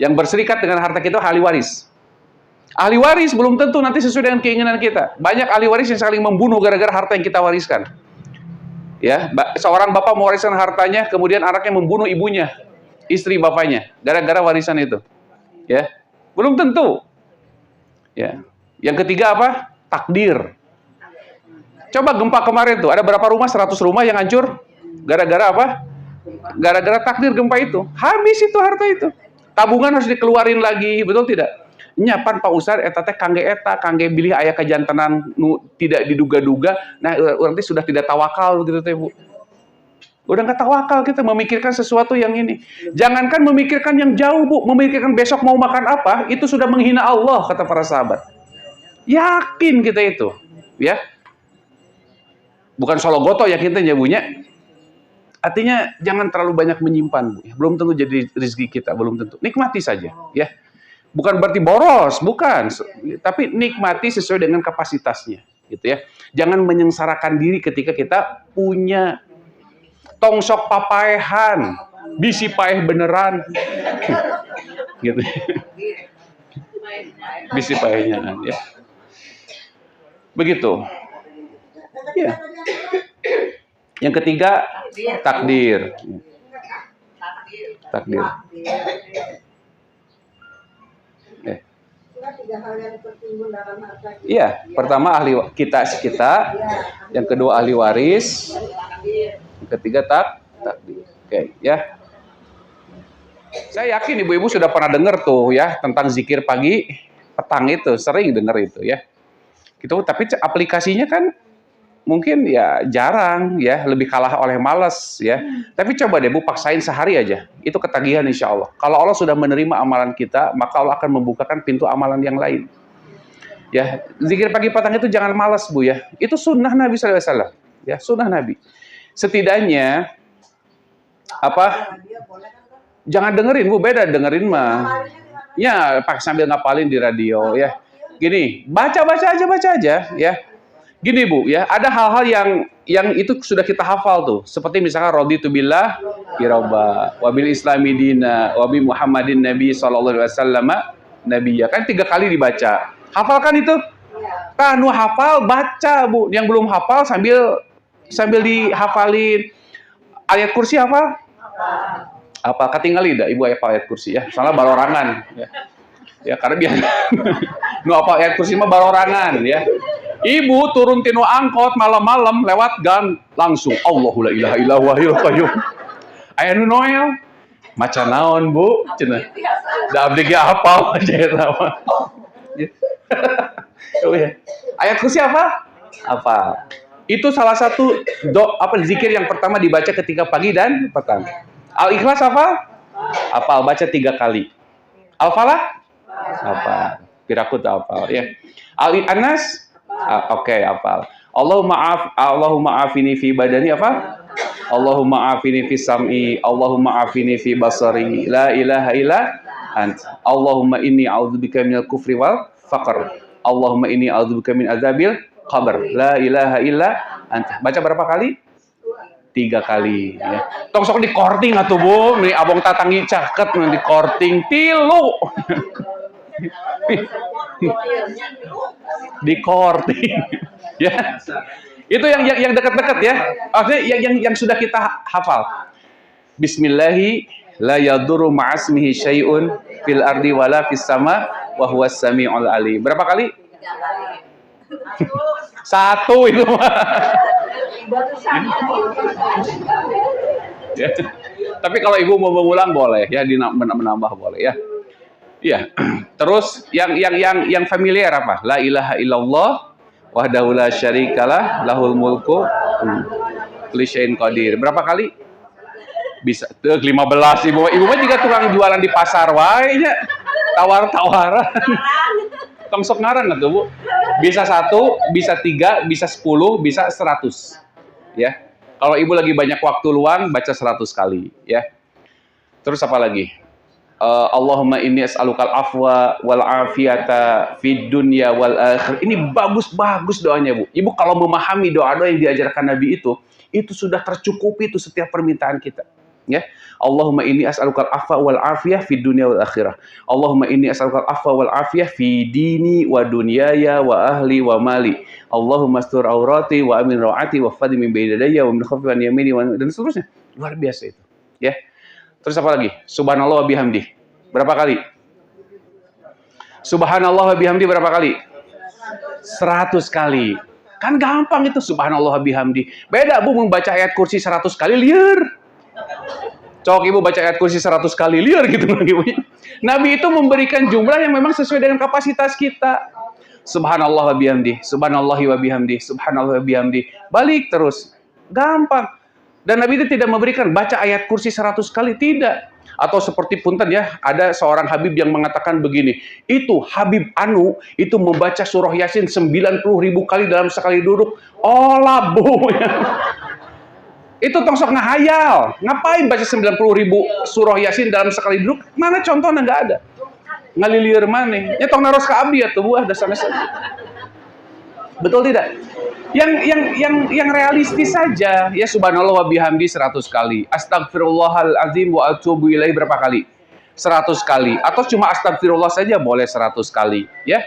Yang berserikat dengan harta kita ahli waris. Ahli waris belum tentu nanti sesuai dengan keinginan kita. Banyak ahli waris yang saling membunuh gara-gara harta yang kita wariskan. Ya, seorang bapak mewariskan hartanya, kemudian anaknya membunuh ibunya, istri bapaknya, gara-gara warisan itu. Ya, belum tentu. Ya. Yang ketiga apa? Takdir. Coba gempa kemarin tuh, ada berapa rumah? 100 rumah yang hancur. Gara-gara apa? Gara-gara takdir gempa itu. Habis itu harta itu. Tabungan harus dikeluarin lagi, betul tidak? Nyapan Pak Ustaz, eta teh kangge bilih aya kajantenan nu tidak diduga-duga. Nah, orang teh sudah tidak tawakal gitu teh, Bu. Udah nggak tawakal kita memikirkan sesuatu yang ini. Jangankan memikirkan yang jauh, Bu, memikirkan besok mau makan apa, itu sudah menghina Allah, kata para sahabat. Yakin kita itu, ya. Bukan solo goto yakin teh nyabunya. Artinya jangan terlalu banyak menyimpan, Bu. Belum tentu jadi rezeki kita, belum tentu. Nikmati saja, ya. Bukan berarti boros, bukan. Tapi nikmati sesuai dengan kapasitasnya, gitu ya. Jangan menyengsarakan diri ketika kita punya tongsok papaehan, bisi paeh beneran. Gitu. Bisi paehnya, ya. Begitu. Ya. Yang ketiga, takdir. Takdir. Iya, pertama ahli kita, yang kedua ahli waris, yang ketiga takdir. Oke, ya. Saya yakin ibu-ibu sudah pernah dengar tuh ya tentang zikir pagi, petang itu, sering dengar itu ya. Gitu, tapi aplikasinya kan mungkin ya jarang ya, lebih kalah oleh malas ya. Tapi coba deh Bu paksain sehari aja, itu ketagihan insya Allah. Kalau Allah sudah menerima amalan kita, maka Allah akan membukakan pintu amalan yang lain. Ya, zikir pagi petang itu jangan malas, Bu ya. Itu sunnah Nabi SAW. Ya, sunnah Nabi. Setidaknya apa? Dia boleh kan? Jangan dengerin, Bu, beda dengerin mah. Ya, pak sambil ngapalin di radio ya. Gini, baca aja ya. Gini, Bu, ya, ada hal-hal yang itu sudah kita hafal tuh. Seperti misalkan raditu billah iraba, wabil islami dina, wabi Muhammadin nabi sallallahu alaihi wasallam nabiya. Kan 3 kali dibaca. Hafalkan itu? Kan nu hafal baca, Bu. Yang belum hafal sambil dihafalin. Ayat kursi hafal? Apa ketinggali dah Ibu ayat kursi ya? Salah barorangan ya. Ya karena biar nu apa ayat kursi mah barorangan ya. Ibu turun tinu angkot malam-malam lewat gang langsung Allahu la ilaha illa huwa hayyul qayyum. Aya nu noel maca naon, Bu? Cenah. Da abdi ge hafal aja eta mah. Oh ya. Ayat kursi apa? Apa? Itu salah satu zikir yang pertama dibaca ketika pagi dan petang. Al-Ikhlas apa? Hafal, baca 3 kali. Al-Falah? Hafal. Pirakut hafal ya. Al-Anas? Oke, hafal. Allahumma afini fi badani apa? Allahumma afini fi sam'i, Allahumma afini fi basari, la ilaha illa ant. Allahumma inni a'udzubika minal kufri wal faqr. Allahumma inni a'udzubika min adzabil qabr. La ilaha illa ant. Baca berapa kali? 3 kali ya. Tong sok di korting atuh, Bu. Ini abong tatangi caket di korting 3. Di korting. Ya. Itu yang dekat-dekat ya. Maksudnya yang sudah kita hafal. Bismillahi la yadurru ma'asmihi syai'un fil ardi wala fis sama wa huwas samiul alim. Berapa kali? 1 itu mah. Ya. Tapi kalau Ibu mau mengulang boleh ya, menambah boleh ya. Iya. Terus yang familiar apa? La ilaha illallah wahdahu la syarikalah lahul mulku kulli syai'in qadir. Berapa kali? Bisa 15 Ibu. Ibu mah juga tukang jualan di pasar wae nya. Tawar-tawaran. Tong sok ngarang atuh, Bu. Bisa 1, bisa 3, bisa 10, bisa 100. Ya. Kalau Ibu lagi banyak waktu luang, baca 100 kali. Ya. Terus apa lagi? Allahumma inni as'alukal afwa wal afiyata fid dunya wal akhir. Ini bagus doanya, Bu. Ibu kalau memahami doa-doa yang diajarkan Nabi itu sudah tercukupi itu setiap permintaan kita. Ya. Allahumma inni as'alukal afwa wal afiyah fid dunya wal akhirah. Allahumma inni as'alukal afwa wal afiyah fi dini wa dunyaya wa ahli wa mali. Allahumma astur aurati wa amin rawati wa fadhi min baydadaya wa min khafi wa yamini dan seterusnya. Luar biasa itu. Ya. Terus apa lagi? Subhanallah wa bihamdi. Berapa kali? Subhanallah wa bihamdi berapa kali? 100 kali. Kan gampang itu subhanallah wa bihamdi. Beda, Bu, membaca ayat kursi 100 kali liar. Cok Ibu baca ayat kursi 100 kali liar gitu lagi. Nabi itu memberikan jumlah yang memang sesuai dengan kapasitas kita. Subhanallah wa bihamdi, subhanallahi wa bihamdi, subhanallah wa bihamdi. Balik terus. Gampang. Dan Nabi itu tidak memberikan baca ayat kursi 100 kali, tidak. Atau seperti punten ya, ada seorang Habib yang mengatakan begini, itu Habib Anu itu membaca surah Yasin 90.000 kali dalam sekali duduk. Olah, Bu. Itu tongsok ngahayal. Ngapain baca 90.000 surah Yasin dalam sekali duduk? Mana contohnya? Nggak ada. Ngalilir mana? Ya tong naros ka abdi atuh, Bu, dasarnya. Betul tidak? Yang realistis saja. Ya subhanallah wa bihamdi 100 kali. Astagfirullahalazim wa atubu ilaihi berapa kali? 100 kali. Atau cuma astagfirullah saja boleh 100 kali, ya.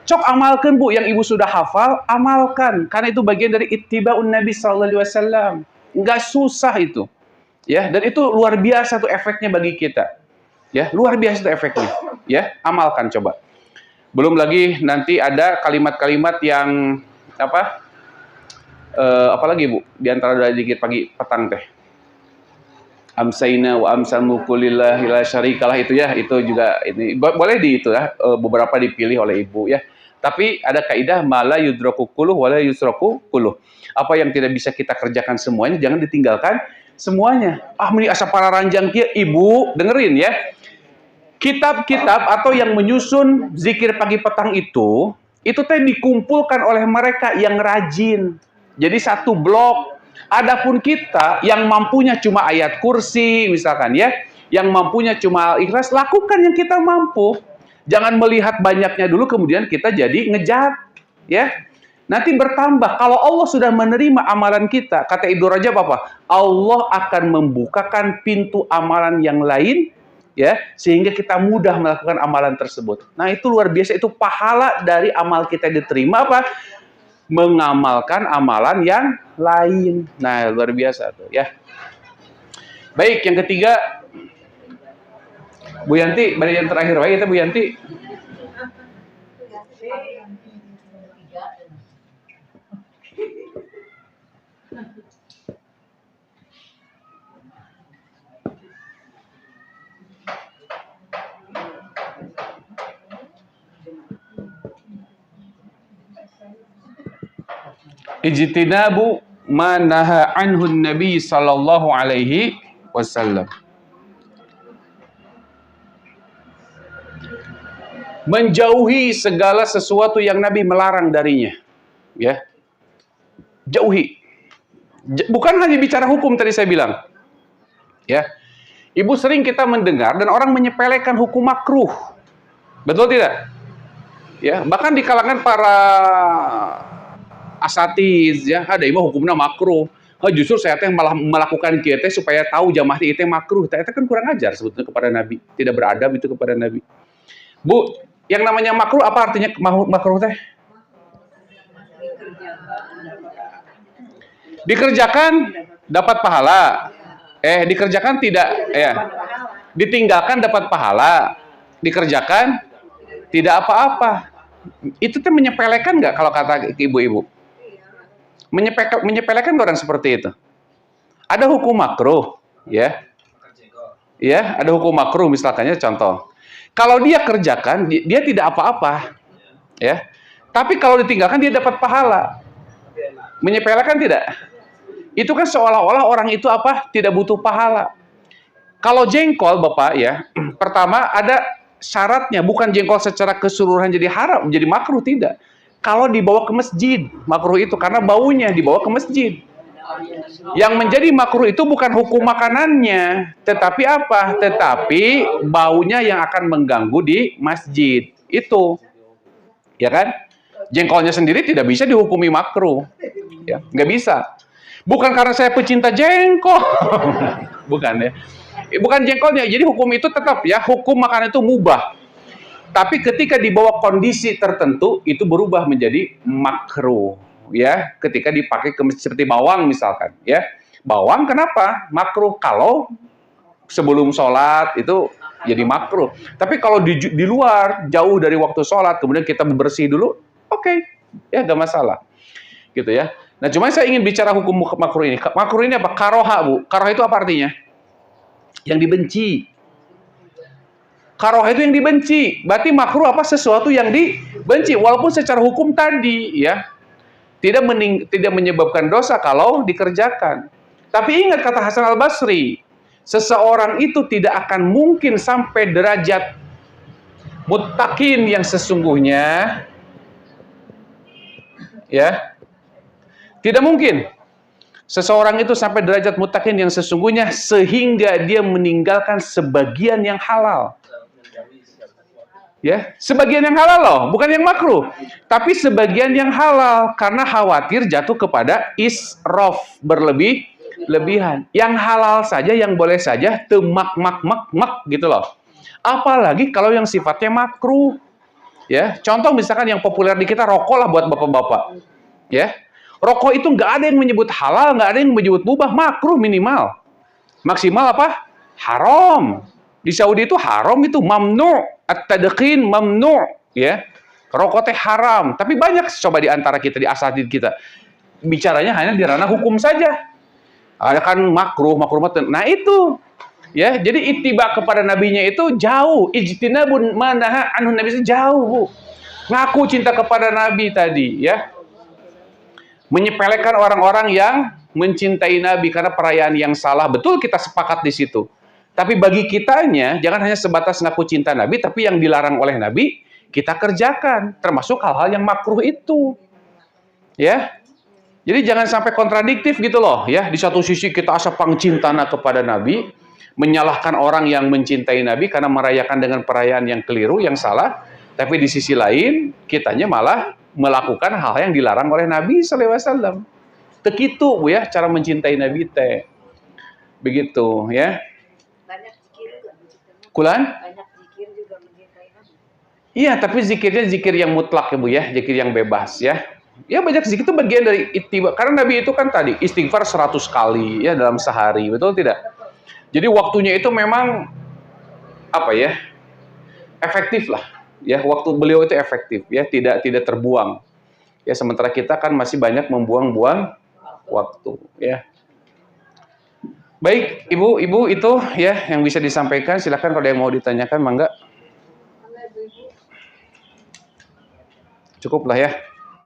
Cok amalkan, Bu, yang Ibu sudah hafal, amalkan. Karena itu bagian dari ittiba'un Nabi sallallahu alaihi wasallam. Enggak susah itu. Ya, dan itu luar biasa tuh efeknya bagi kita. Ya, luar biasa tuh efeknya. Ya, amalkan coba. Belum lagi nanti ada kalimat-kalimat yang apa? Apalagi, Bu, di antara doa zikir pagi petang teh. Amsayna wa amsamu kulillahi la syarikalah itu ya, itu juga ini boleh di itu ya, beberapa dipilih oleh Ibu ya. Tapi ada kaidah mala yudraku kulluh wala yusraku kulluh. Apa yang tidak bisa kita kerjakan semuanya jangan ditinggalkan semuanya. Meni asa para ranjang kieu, Ibu dengerin ya. Kitab-kitab atau yang menyusun zikir pagi petang itu Itu teh dikumpulkan oleh mereka yang rajin. Jadi satu blok. Adapun kita yang mampunya cuma ayat kursi misalkan ya, yang mampunya cuma ikhlas, lakukan yang kita mampu. Jangan melihat banyaknya dulu kemudian kita jadi ngejat, ya. Nanti bertambah. Kalau Allah sudah menerima amalan kita, kata Ibnu Rajab apa? Allah akan membukakan pintu amalan yang lain, ya, sehingga kita mudah melakukan amalan tersebut. Nah, itu luar biasa, itu pahala dari amal kita diterima apa? Mengamalkan amalan yang lain. Nah, luar biasa tuh, ya. Baik, yang ketiga, Bu Yanti, pada yang terakhir baik itu Bu Yanti. Ijtinabu ma naha anhu Nabi sallallahu alaihi wasallam. Menjauhi segala sesuatu yang Nabi melarang darinya. Ya. Jauhi. Bukan hanya bicara hukum tadi saya bilang. Ya. Ibu sering kita mendengar dan orang menyepelekan hukum makruh. Betul tidak? Ya, bahkan di kalangan para asatiz ya, ada yang hukumnya makruh. Justru saya teh malah melakukan kieu supaya tahu jamaah itu makruh. Itu kan kurang ajar sebetulnya kepada Nabi. Tidak beradab itu kepada Nabi. Bu, yang namanya makruh apa artinya makruh teh? Dikerjakan dapat pahala. Dikerjakan tidak ya. Ditinggalkan dapat pahala. Dikerjakan tidak apa-apa. Itu teh menyepelekan nggak kalau kata ibu-ibu? Menyepelekan orang seperti itu. Ada hukum makruh, ya. Ya, ada hukum makruh misalkannya contoh. Kalau dia kerjakan, dia tidak apa-apa. Ya. Tapi kalau ditinggalkan dia dapat pahala. Menyepelekan tidak? Itu kan seolah-olah orang itu apa? Tidak butuh pahala. Kalau jengkol, Bapak ya, pertama ada syaratnya, bukan jengkol secara keseluruhan jadi haram, jadi makruh, tidak. Kalau dibawa ke masjid, makruh itu karena baunya dibawa ke masjid. Yang menjadi makruh itu bukan hukum makanannya, tetapi apa? Tetapi baunya yang akan mengganggu di masjid. Itu. Ya kan? Jengkolnya sendiri tidak bisa dihukumi makruh. Ya, nggak bisa. Bukan karena saya pecinta jengkol. Bukan ya. Bukan jengkolnya. Jadi hukum itu tetap ya, hukum makanan itu mubah. Tapi ketika dibawa kondisi tertentu itu berubah menjadi makruh, ya. Ketika dipakai ke seperti bawang misalkan, ya. Bawang kenapa makruh? Kalau sebelum sholat itu jadi makruh. Tapi kalau di luar jauh dari waktu sholat, kemudian kita bersih dulu, oke, ya nggak masalah, gitu ya. Nah, cuma saya ingin bicara hukum makruh ini. Makruh ini apa? Karoha, Bu. Karoha itu apa artinya? Yang dibenci. Karoha itu yang dibenci. Berarti makruh apa? Sesuatu yang dibenci. Walaupun secara hukum tadi ya tidak menyebabkan dosa kalau dikerjakan. Tapi ingat kata Hasan Al-Basri, seseorang itu tidak akan mungkin sampai derajat muttaqin yang sesungguhnya, ya. Tidak mungkin seseorang itu sampai derajat muttaqin yang sesungguhnya sehingga dia meninggalkan sebagian yang halal. Ya, sebagian yang halal loh, bukan yang makruh. Tapi sebagian yang halal karena khawatir jatuh kepada israf, berlebihan. Yang halal saja, yang boleh saja temak gitu loh. Apalagi kalau yang sifatnya makruh. Ya, contoh misalkan yang populer di kita rokok lah buat bapak-bapak. Ya. Rokok itu nggak ada yang menyebut halal, nggak ada yang menyebut mubah, makruh minimal. Maksimal apa? Haram. Di Saudi itu haram itu mamnu, at-tadkhin mamnu, ya. Rokok teh haram, tapi banyak coba di antara kita di asatid kita bicaranya hanya di ranah hukum saja. Ada kan makruh. Nah itu, ya. Jadi ittiba kepada nabinya itu jauh, ijtinabun manaha anhu nabi itu jauh, Bu. Ngaku cinta kepada nabi tadi, ya. Menyepelekan orang-orang yang mencintai nabi karena perayaan yang salah. Betul, kita sepakat di situ. Tapi bagi kitanya, jangan hanya sebatas ngaku cinta Nabi, tapi yang dilarang oleh Nabi, kita kerjakan, termasuk hal-hal yang makruh itu. Ya. Jadi jangan sampai kontradiktif gitu loh, ya. Di satu sisi kita asa pangcintana kepada Nabi, menyalahkan orang yang mencintai Nabi karena merayakan dengan perayaan yang keliru, yang salah. Tapi di sisi lain, kitanya malah melakukan hal yang dilarang oleh Nabi SAW. Begitu, Bu ya, cara mencintai Nabi teh. Begitu, ya. Banyak zikir juga. Kulan? Banyak zikir juga mencintai Nabi. Iya, tapi zikirnya zikir yang mutlak ya Bu ya, zikir yang bebas ya. Ya banyak zikir itu bagian dari ittiba. Karena Nabi itu kan tadi istighfar 100 kali ya dalam sehari, betul tidak? Jadi waktunya itu memang apa ya? Efektif lah. Ya, waktu beliau itu efektif ya, tidak terbuang. Ya, sementara kita kan masih banyak membuang-buang waktu ya. Baik, Ibu itu ya yang bisa disampaikan. Silakan kalau ada yang mau ditanyakan, mangga. Cukuplah ya.